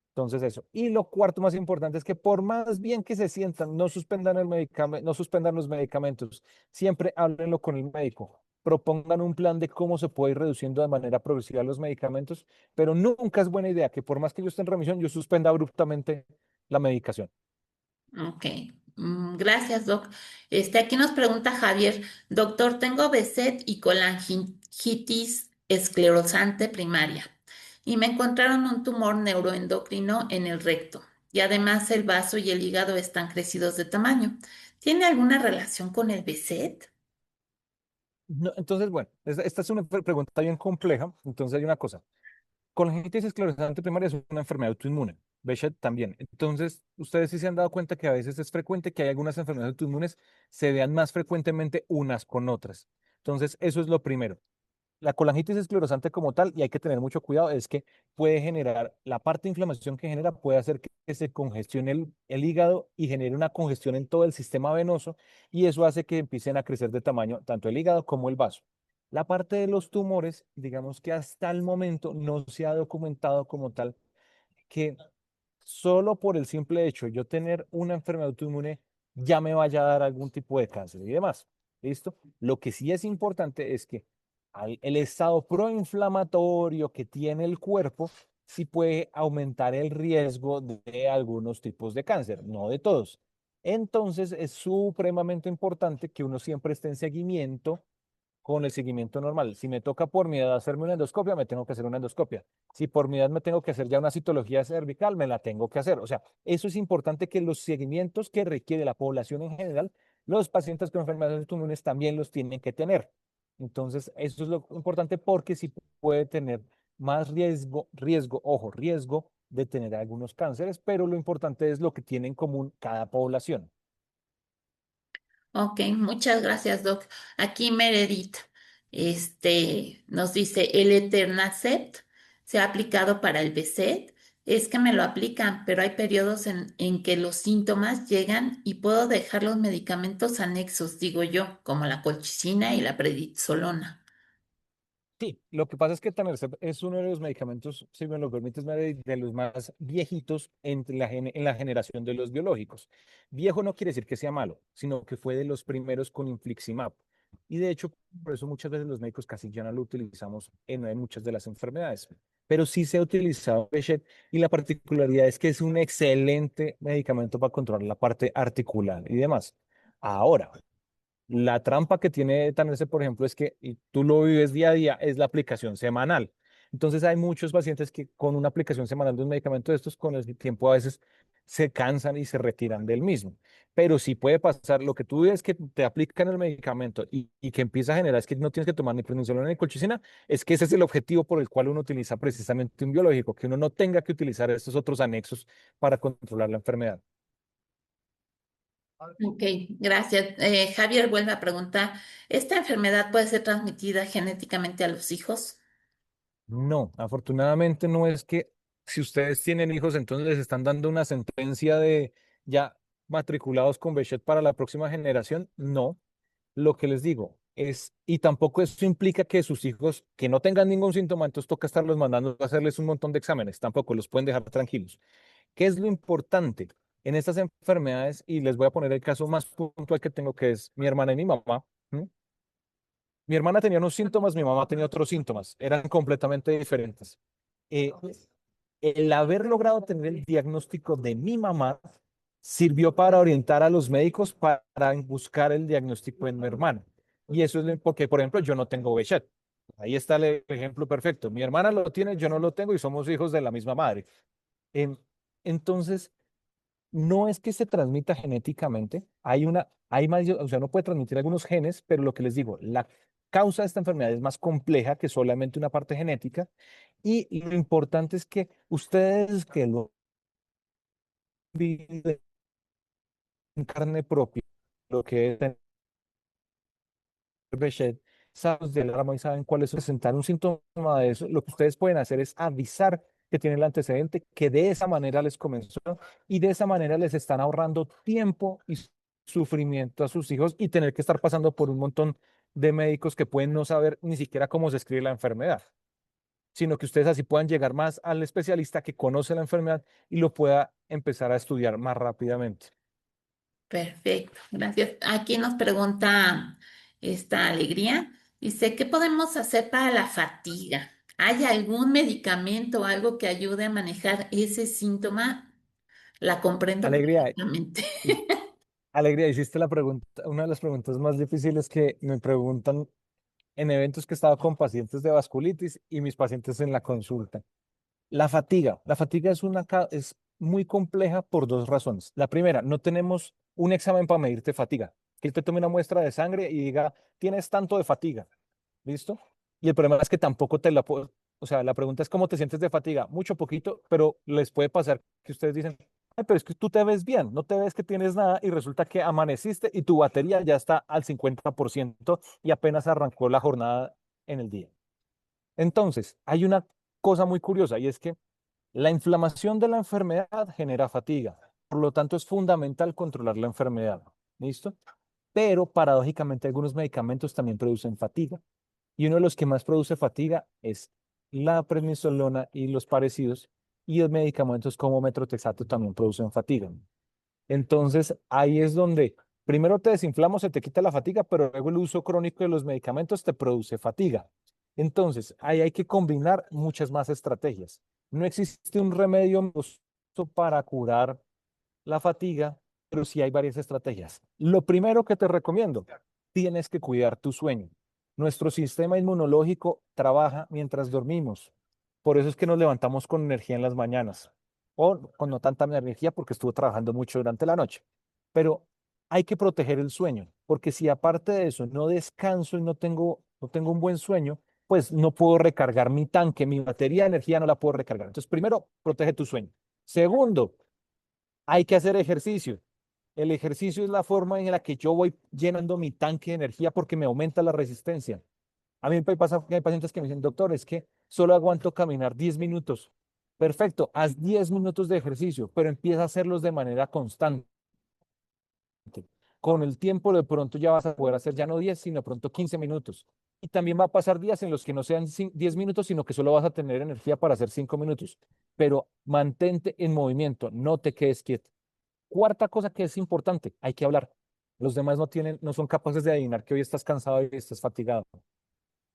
Entonces eso. Y lo cuarto más importante es que por más bien que se sientan, no suspendan el medicamento, no suspendan los medicamentos. Siempre háblenlo con el médico. Propongan un plan de cómo se puede ir reduciendo de manera progresiva los medicamentos, pero nunca es buena idea que por más que yo esté en remisión, yo suspenda abruptamente la medicación. Ok, gracias, Doc. Aquí nos pregunta Javier, doctor, tengo BSET y colangitis esclerosante primaria y me encontraron un tumor neuroendocrino en el recto y además el vaso y el hígado están crecidos de tamaño. ¿Tiene alguna relación con el BSET? No, entonces, bueno, esta es una pregunta bien compleja. Entonces hay una cosa. Colangitis esclerosante primaria es una enfermedad autoinmune. Behçet también. Entonces, ustedes sí se han dado cuenta que a veces es frecuente que hay algunas enfermedades autoinmunes se vean más frecuentemente unas con otras. Entonces, eso es lo primero. La colangitis esclerosante como tal, y hay que tener mucho cuidado, es que puede generar, la parte de inflamación que genera puede hacer que se congestione el hígado y genere una congestión en todo el sistema venoso, y eso hace que empiecen a crecer de tamaño tanto el hígado como el vaso. La parte de los tumores, digamos que hasta el momento no se ha documentado como tal que solo por el simple hecho de yo tener una enfermedad autoinmune ya me vaya a dar algún tipo de cáncer y demás. ¿Listo? Lo que sí es importante es que el estado proinflamatorio que tiene el cuerpo sí puede aumentar el riesgo de algunos tipos de cáncer, no de todos. Entonces es supremamente importante que uno siempre esté en seguimiento con el seguimiento normal. Si me toca por mi edad hacerme una endoscopia, me tengo que hacer una endoscopia. Si por mi edad me tengo que hacer ya una citología cervical, me la tengo que hacer. O sea, eso es importante que los seguimientos que requiere la población en general, los pacientes con enfermedades autoinmunes también los tienen que tener. Entonces, eso es lo importante porque sí puede tener más riesgo de tener algunos cánceres, pero lo importante es lo que tiene en común cada población. Ok, muchas gracias, Doc. Aquí Meredith, nos dice, el Eternacet se ha aplicado para el BSET. Es que me lo aplican, pero hay periodos en que los síntomas llegan y puedo dejar los medicamentos anexos, digo yo, como la colchicina y la prednisolona. Sí, lo que pasa es que Tanercept es uno de los medicamentos, si me lo permites, Mary, de los más viejitos en la generación de los biológicos. Viejo no quiere decir que sea malo, sino que fue de los primeros con infliximab. Y de hecho, por eso muchas veces los médicos casi ya no lo utilizamos en muchas de las enfermedades. Pero sí se ha utilizado Behçet y la particularidad es que es un excelente medicamento para controlar la parte articular y demás. Ahora, la trampa que tiene Tanese, por ejemplo, es que y tú lo vives día a día, es la aplicación semanal. Entonces hay muchos pacientes que con una aplicación semanal de un medicamento de estos, con el tiempo a veces se cansan y se retiran del mismo. Pero sí puede pasar, lo que tú ves que te aplican el medicamento y que empieza a generar es que no tienes que tomar ni prednisolona ni colchicina, es que ese es el objetivo por el cual uno utiliza precisamente un biológico, que uno no tenga que utilizar estos otros anexos para controlar la enfermedad. Ok, gracias. Javier vuelve a preguntar, ¿esta enfermedad puede ser transmitida genéticamente a los hijos? No, afortunadamente no es que si ustedes tienen hijos, entonces les están dando una sentencia de ya matriculados con Bechet para la próxima generación. No, lo que les digo es, y tampoco eso implica que sus hijos que no tengan ningún síntoma, entonces toca estarlos mandando a hacerles un montón de exámenes, tampoco los pueden dejar tranquilos. ¿Qué es lo importante en estas enfermedades? Y les voy a poner el caso más puntual que tengo, que es mi hermana y mi mamá. ¿M? Mi hermana tenía unos síntomas, mi mamá tenía otros síntomas, eran completamente diferentes. Eh, el haber logrado tener el diagnóstico de mi mamá sirvió para orientar a los médicos para buscar el diagnóstico en mi hermana. Y eso es porque, por ejemplo, yo no tengo Behçet. Ahí está el ejemplo perfecto. Mi hermana lo tiene, yo no lo tengo y somos hijos de la misma madre. Em, entonces, no es que se transmita genéticamente, hay más, o sea, no puede transmitir algunos genes, pero lo que les digo, la causa de esta enfermedad es más compleja que solamente una parte genética y lo importante es que ustedes que lo viven en carne propia, lo que es tener Behçet, saben del ramo y saben cuál es presentar un síntoma de eso, lo que ustedes pueden hacer es avisar que tienen el antecedente, que de esa manera les comenzó y de esa manera les están ahorrando tiempo y sufrimiento a sus hijos y tener que estar pasando por un montón de médicos que pueden no saber ni siquiera cómo se escribe la enfermedad, sino que ustedes así puedan llegar más al especialista que conoce la enfermedad y lo pueda empezar a estudiar más rápidamente. Perfecto, gracias. Aquí nos pregunta esta alegría. Dice, ¿qué podemos hacer para la fatiga? ¿Hay algún medicamento o algo que ayude a manejar ese síntoma? La comprendo Alegría, perfectamente. Alegría, hiciste la pregunta, una de las preguntas más difíciles que me preguntan en eventos que he estado con pacientes de vasculitis y mis pacientes en la consulta. La fatiga es muy compleja por dos razones. La primera, no tenemos un examen para medirte fatiga. Que él te tome una muestra de sangre y diga, tienes tanto de fatiga. ¿Listo? Y el problema es que tampoco te la puedo, o sea, la pregunta es cómo te sientes de fatiga, mucho, poquito, pero les puede pasar que ustedes dicen, ay, pero es que tú te ves bien, no te ves que tienes nada y resulta que amaneciste y tu batería ya está al 50% y apenas arrancó la jornada en el día. Entonces, hay una cosa muy curiosa y es que la inflamación de la enfermedad genera fatiga. Por lo tanto, es fundamental controlar la enfermedad. ¿Listo? Pero paradójicamente algunos medicamentos también producen fatiga. Y uno de los que más produce fatiga es la prednisolona y los parecidos. Y los medicamentos como metrotexato también producen fatiga. Entonces, ahí es donde primero te desinflamos, se te quita la fatiga, pero luego el uso crónico de los medicamentos te produce fatiga. Entonces, ahí hay que combinar muchas más estrategias. No existe un remedio milagroso para curar la fatiga, pero sí hay varias estrategias. Lo primero que te recomiendo, tienes que cuidar tu sueño. Nuestro sistema inmunológico trabaja mientras dormimos. Por eso es que nos levantamos con energía en las mañanas o con no tanta energía porque estuvo trabajando mucho durante la noche. Pero hay que proteger el sueño, porque si aparte de eso no descanso y no tengo un buen sueño, pues no puedo recargar mi tanque, mi batería de energía no la puedo recargar. Entonces, primero, protege tu sueño. Segundo, hay que hacer ejercicio. El ejercicio es la forma en la que yo voy llenando mi tanque de energía porque me aumenta la resistencia. A mí me pasa que hay pacientes que me dicen, doctor, es que solo aguanto caminar 10 minutos. Perfecto, haz 10 minutos de ejercicio, pero empieza a hacerlos de manera constante. Con el tiempo de pronto ya vas a poder hacer ya no 10 sino de pronto 15 minutos. Y también va a pasar días en los que no sean 10 minutos, sino que solo vas a tener energía para hacer 5 minutos. Pero mantente en movimiento, no te quedes quieto. Cuarta cosa que es importante, hay que hablar. Los demás no son capaces de adivinar que hoy estás cansado y estás fatigado.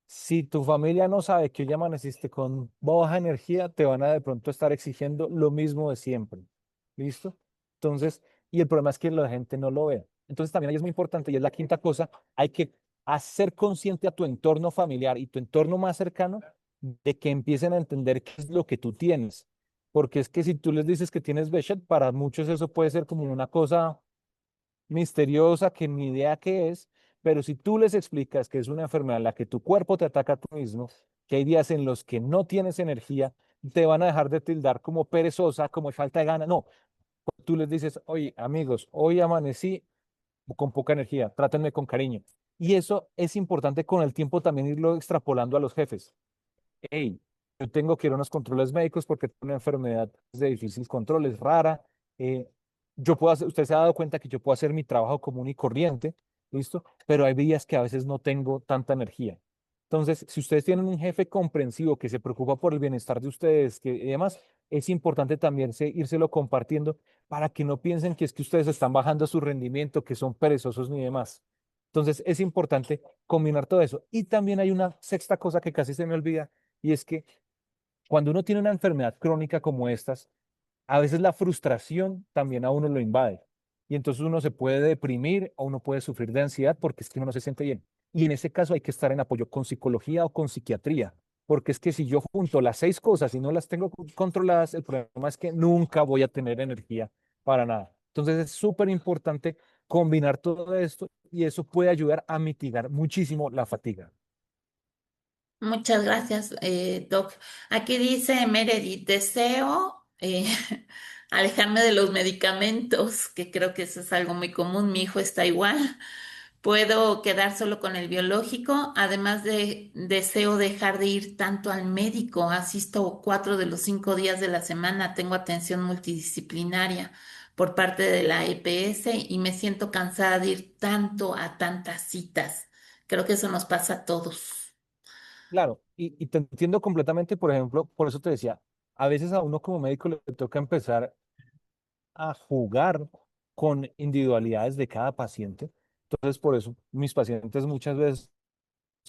Si tu familia no sabe que hoy amaneciste con baja energía, te van a de pronto estar exigiendo lo mismo de siempre. ¿Listo? Entonces, y el problema es que la gente no lo vea. Entonces, también ahí es muy importante, y es la quinta cosa, hay que hacer consciente a tu entorno familiar y tu entorno más cercano de que empiecen a entender qué es lo que tú tienes. Porque es que si tú les dices que tienes Behçet, para muchos eso puede ser como una cosa misteriosa que ni idea qué es, pero si tú les explicas que es una enfermedad en la que tu cuerpo te ataca a tú mismo, que hay días en los que no tienes energía, te van a dejar de tildar como perezosa, como falta de gana. No, tú les dices, oye, amigos, hoy amanecí con poca energía, trátenme con cariño. Y eso es importante con el tiempo también irlo extrapolando a los jefes. Hey, yo tengo que ir a unos controles médicos porque tengo una enfermedad de difícil control, es rara. eh, usted se ha dado cuenta que yo puedo hacer mi trabajo común y corriente, ¿listo? Pero hay días que a veces no tengo tanta energía. Entonces, si ustedes tienen un jefe comprensivo que se preocupa por el bienestar de ustedes y demás, es importante también írselo compartiendo para que no piensen que es que ustedes están bajando su rendimiento, que son perezosos ni demás. Entonces, es importante combinar todo eso. Y también hay una sexta cosa que casi se me olvida, y es que cuando uno tiene una enfermedad crónica como estas, a veces la frustración también a uno lo invade. Y entonces uno se puede deprimir o uno puede sufrir de ansiedad porque es que uno no se siente bien. Y en ese caso hay que estar en apoyo con psicología o con psiquiatría. Porque es que si yo junto las seis cosas y no las tengo controladas, el problema es que nunca voy a tener energía para nada. Entonces es súper importante combinar todo esto y eso puede ayudar a mitigar muchísimo la fatiga. Muchas gracias, Doc. Aquí dice Meredith, deseo alejarme de los medicamentos, que creo que eso es algo muy común. Mi hijo está igual. Puedo quedar solo con el biológico, además de deseo dejar de ir tanto al médico. Asisto 4 de los 5 días de la semana, tengo atención multidisciplinaria por parte de la EPS y me siento cansada de ir tanto a tantas citas. Creo que eso nos pasa a todos. Claro, y te entiendo completamente, por ejemplo, por eso te decía, a veces a uno como médico le toca empezar a jugar con individualidades de cada paciente. Entonces, por eso mis pacientes muchas veces,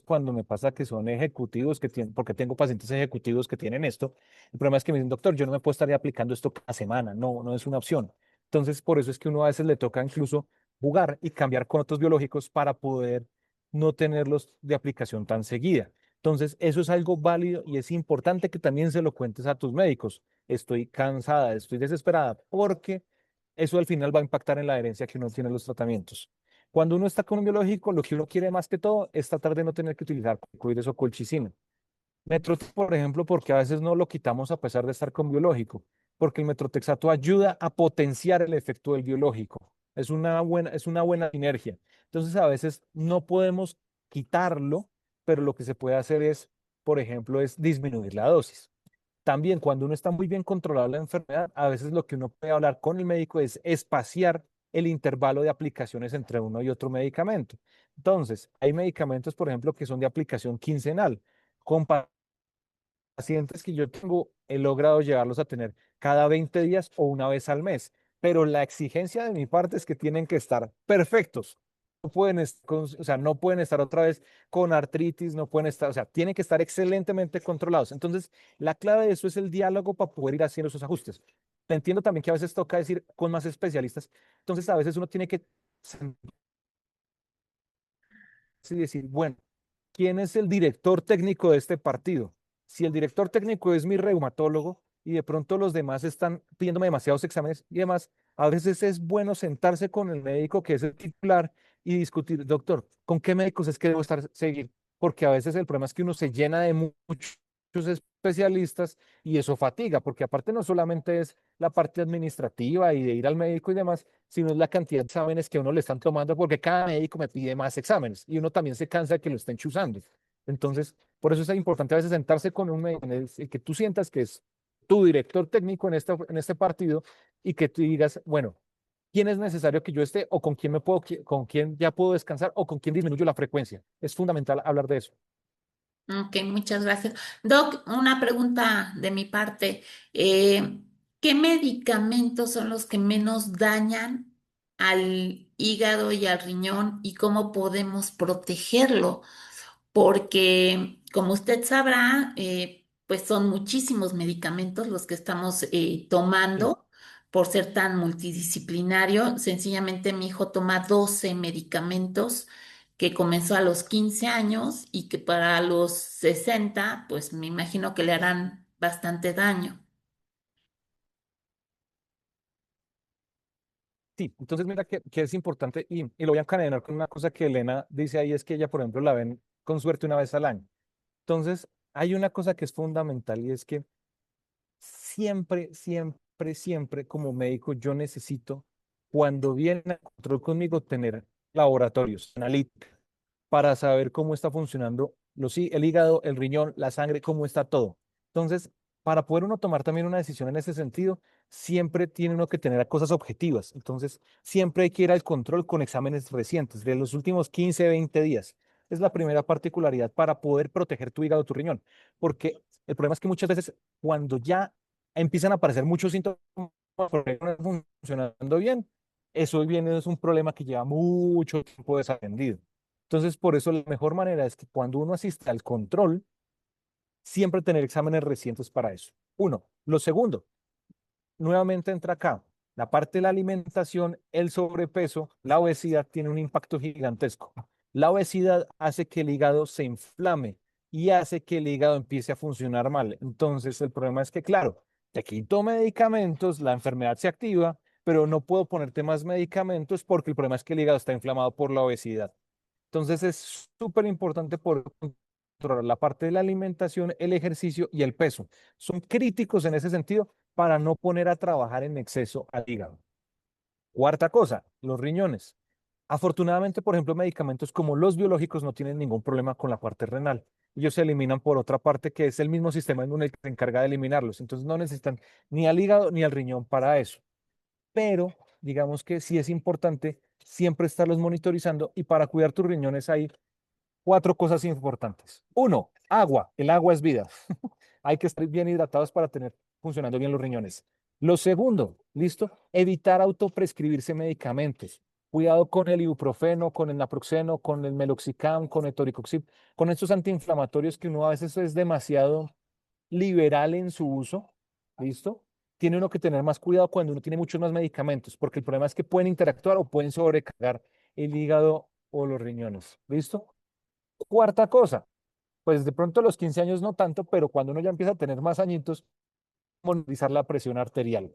cuando me pasa que son ejecutivos que tienen, porque tengo pacientes ejecutivos que tienen esto, el problema es que me dicen, doctor, yo no me puedo estar aplicando esto cada semana, no, no es una opción. Entonces, por eso es que uno a veces le toca incluso jugar y cambiar con otros biológicos para poder no tenerlos de aplicación tan seguida. Entonces, eso es algo válido y es importante que también se lo cuentes a tus médicos. Estoy cansada, estoy desesperada, porque eso al final va a impactar en la adherencia que uno tiene a los tratamientos. Cuando uno está con un biológico, lo que uno quiere más que todo es tratar de no tener que utilizar corticoides o colchicina. Metrotex, por ejemplo, porque a veces no lo quitamos a pesar de estar con biológico, porque el metrotexato ayuda a potenciar el efecto del biológico. Es una buena sinergia. Entonces, a veces no podemos quitarlo, pero lo que se puede hacer es, por ejemplo, es disminuir la dosis. También cuando uno está muy bien controlado la enfermedad, a veces lo que uno puede hablar con el médico es espaciar el intervalo de aplicaciones entre uno y otro medicamento. Entonces, hay medicamentos, por ejemplo, que son de aplicación quincenal. Con pacientes que yo tengo, he logrado llevarlos a tener cada 20 días o una vez al mes, pero la exigencia de mi parte es que tienen que estar perfectos. No pueden o sea, no pueden estar otra vez con artritis, no pueden estar, o sea, tienen que estar excelentemente controlados. Entonces, la clave de eso es el diálogo para poder ir haciendo esos ajustes. Te entiendo también que a veces toca decir con más especialistas, entonces a veces uno tiene que y decir, bueno, ¿quién es el director técnico de este partido? Si el director técnico es mi reumatólogo y de pronto los demás están pidiéndome demasiados exámenes y demás, a veces es bueno sentarse con el médico que es el titular y discutir, doctor, ¿con qué médicos es que debo estar seguir? porque a veces el problema es que uno se llena de muchos especialistas y eso fatiga, porque aparte no solamente es la parte administrativa y de ir al médico y demás, sino es la cantidad de exámenes que a uno le están tomando, porque cada médico me pide más exámenes y uno también se cansa de que lo estén chuzando. Entonces, por eso es importante a veces sentarse con un médico, el que tú sientas que es tu director técnico en este partido y que tú digas, bueno, quién es necesario que yo esté o con quién con quién ya puedo descansar o con quién disminuyo la frecuencia. Es fundamental hablar de eso. Ok, muchas gracias. Doc, una pregunta de mi parte. Eh, ¿Qué medicamentos son los que menos dañan al hígado y al riñón y cómo podemos protegerlo? Porque, como usted sabrá, pues son muchísimos medicamentos los que estamos Sí. tomando por ser tan multidisciplinario. Sencillamente mi hijo toma 12 medicamentos que comenzó a los 15 años y que para los 60 pues me imagino que le harán bastante daño. Sí, entonces mira que es importante y lo voy a encadenar con una cosa que Elena dice ahí, es que ella, por ejemplo, la ven con suerte una vez al año. Entonces, hay una cosa que es fundamental y es que siempre como médico yo necesito, cuando vienen a control conmigo, tener laboratorios, analítica, para saber cómo está funcionando el hígado, el riñón, la sangre, cómo está todo. Entonces, para poder uno tomar también una decisión en ese sentido, siempre tiene uno que tener cosas objetivas. Entonces, siempre hay que ir al control con exámenes recientes, de los últimos 15 20 días. Es la primera particularidad para poder proteger tu hígado, tu riñón. Porque el problema es que muchas veces cuando ya empiezan a aparecer muchos síntomas porque no está funcionando bien, eso viene, es un problema que lleva mucho tiempo desatendido. Entonces, por eso la mejor manera es que cuando uno asiste al control, siempre tener exámenes recientes para eso. Uno. Lo segundo, nuevamente entra acá. La parte de la alimentación, el sobrepeso, la obesidad tiene un impacto gigantesco. La obesidad hace que el hígado se inflame y hace que el hígado empiece a funcionar mal. Entonces, el problema es que, claro, te quito medicamentos, la enfermedad se activa, pero no puedo ponerte más medicamentos porque el problema es que el hígado está inflamado por la obesidad. Entonces es súper importante por controlar la parte de la alimentación, el ejercicio y el peso. Son críticos en ese sentido para no poner a trabajar en exceso al hígado. Cuarta cosa, los riñones. Afortunadamente, por ejemplo, medicamentos como los biológicos no tienen ningún problema con la parte renal. Ellos se eliminan por otra parte que es el mismo sistema inmune el que se encarga de eliminarlos. Entonces no necesitan ni al hígado ni al riñón para eso. Pero digamos que sí es importante siempre estarlos monitorizando y para cuidar tus riñones hay cuatro cosas importantes. Uno, agua. El agua es vida. Hay que estar bien hidratados para tener funcionando bien los riñones. Lo segundo, ¿listo? Evitar autoprescribirse medicamentos. Cuidado con el ibuprofeno, con el naproxeno, con el meloxicam, con el toricoxib, con estos antiinflamatorios que uno a veces es demasiado liberal en su uso. ¿Listo? Tiene uno que tener más cuidado cuando uno tiene muchos más medicamentos, porque el problema es que pueden interactuar o pueden sobrecargar el hígado o los riñones. ¿Listo? Cuarta cosa, pues de pronto a los 15 años no tanto, pero cuando uno ya empieza a tener más añitos, monitorizar la presión arterial.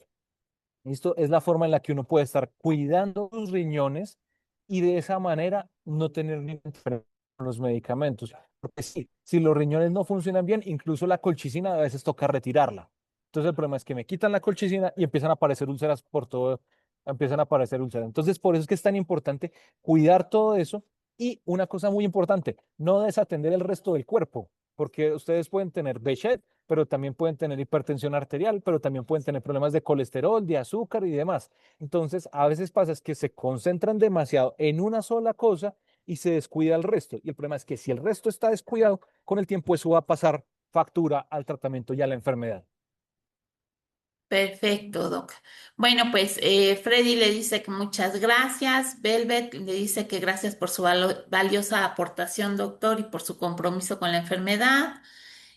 Esto es la forma en la que uno puede estar cuidando sus riñones y de esa manera no tener ningún problema con los medicamentos. Porque sí, si los riñones no funcionan bien, incluso la colchicina a veces toca retirarla. Entonces el problema es que me quitan la colchicina y empiezan a aparecer úlceras por todo, empiezan a aparecer úlceras. Entonces por eso es que es tan importante cuidar todo eso y una cosa muy importante, no desatender el resto del cuerpo, porque ustedes pueden tener Behçet, pero también pueden tener hipertensión arterial, pero también pueden tener problemas de colesterol, de azúcar y demás. Entonces, a veces pasa es que se concentran demasiado en una sola cosa y se descuida el resto. Y el problema es que si el resto está descuidado, con el tiempo eso va a pasar factura al tratamiento y a la enfermedad. Perfecto, Doc. Bueno, pues Freddy le dice que muchas gracias. Velvet le dice que gracias por su valiosa aportación, doctor, y por su compromiso con la enfermedad.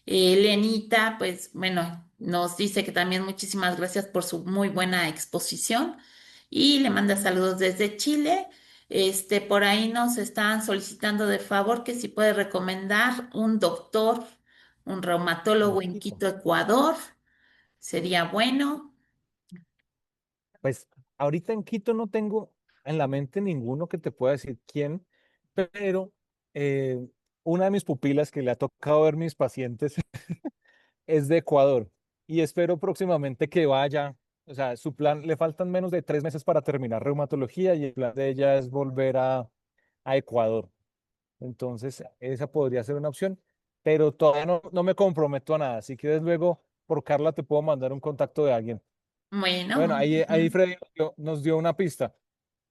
Lenita, pues bueno, nos dice que también muchísimas gracias por su muy buena exposición y le manda saludos desde Chile. Por ahí nos están solicitando de favor que si puede recomendar un doctor, un reumatólogo en Poquito. Quito, Ecuador, sería bueno. Pues ahorita en Quito no tengo en la mente ninguno que te pueda decir quién, pero eh, una de mis pupilas que le ha tocado ver mis pacientes es de Ecuador y espero próximamente que vaya. O sea, su plan, le faltan menos de 3 meses para terminar reumatología y el plan de ella es volver a Ecuador. Entonces, esa podría ser una opción, pero todavía no me comprometo a nada. Si quieres, luego por Carla te puedo mandar un contacto de alguien. Bueno, Bueno, ahí Freddy nos dio una pista.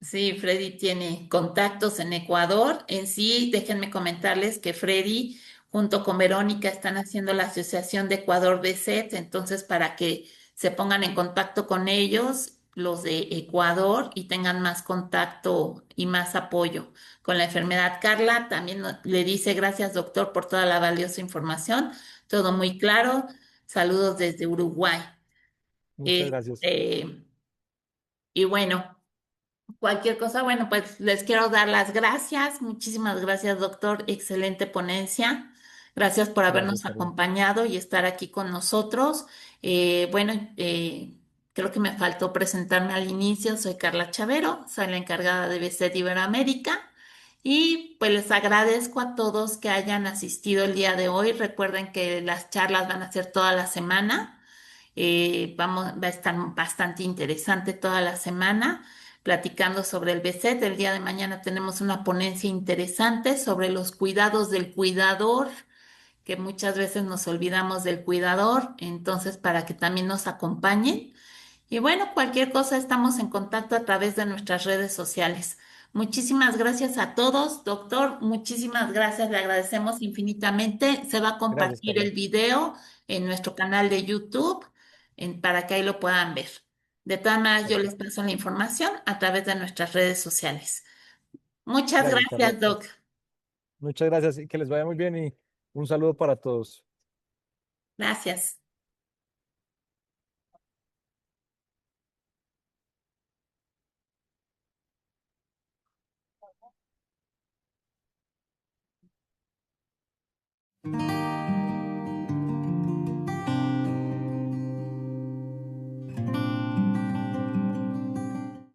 sí, Freddy tiene contactos en Ecuador. En sí, déjenme comentarles que Freddy junto con Verónica están haciendo la Asociación de Ecuador BSET, entonces para que se pongan en contacto con ellos, los de Ecuador, y tengan más contacto y más apoyo con la enfermedad. Carla también le dice gracias, doctor, por toda la valiosa información. Todo muy claro. Saludos desde Uruguay. Muchas gracias. Este, y bueno. Cualquier cosa, bueno, pues les quiero dar las gracias. Muchísimas gracias, doctor. Excelente ponencia. Gracias por Gracias, habernos Carla. acompañado y estar aquí con nosotros. Bueno, creo que me faltó presentarme al inicio. Soy Carla Chavero, soy la encargada de BCD Iberoamérica. Y pues les agradezco a todos que hayan asistido el día de hoy. Recuerden que las charlas van a ser toda la semana. Va a estar bastante interesante toda la semana platicando sobre el BCET. El día de mañana tenemos una ponencia interesante sobre los cuidados del cuidador, que muchas veces nos olvidamos del cuidador, entonces para que también nos acompañen. Y bueno, cualquier cosa estamos en contacto a través de nuestras redes sociales. Muchísimas gracias a todos, doctor. Muchísimas gracias, le agradecemos infinitamente. Se va a Gracias, compartir Carla. el video en nuestro canal de YouTube para que ahí lo puedan ver. De todas maneras, yo les Perfecto. paso la información a través de nuestras redes sociales. Muchas Gracias, Carla. gracias, Doc. Muchas gracias y que les vaya muy bien y un saludo para todos. Gracias.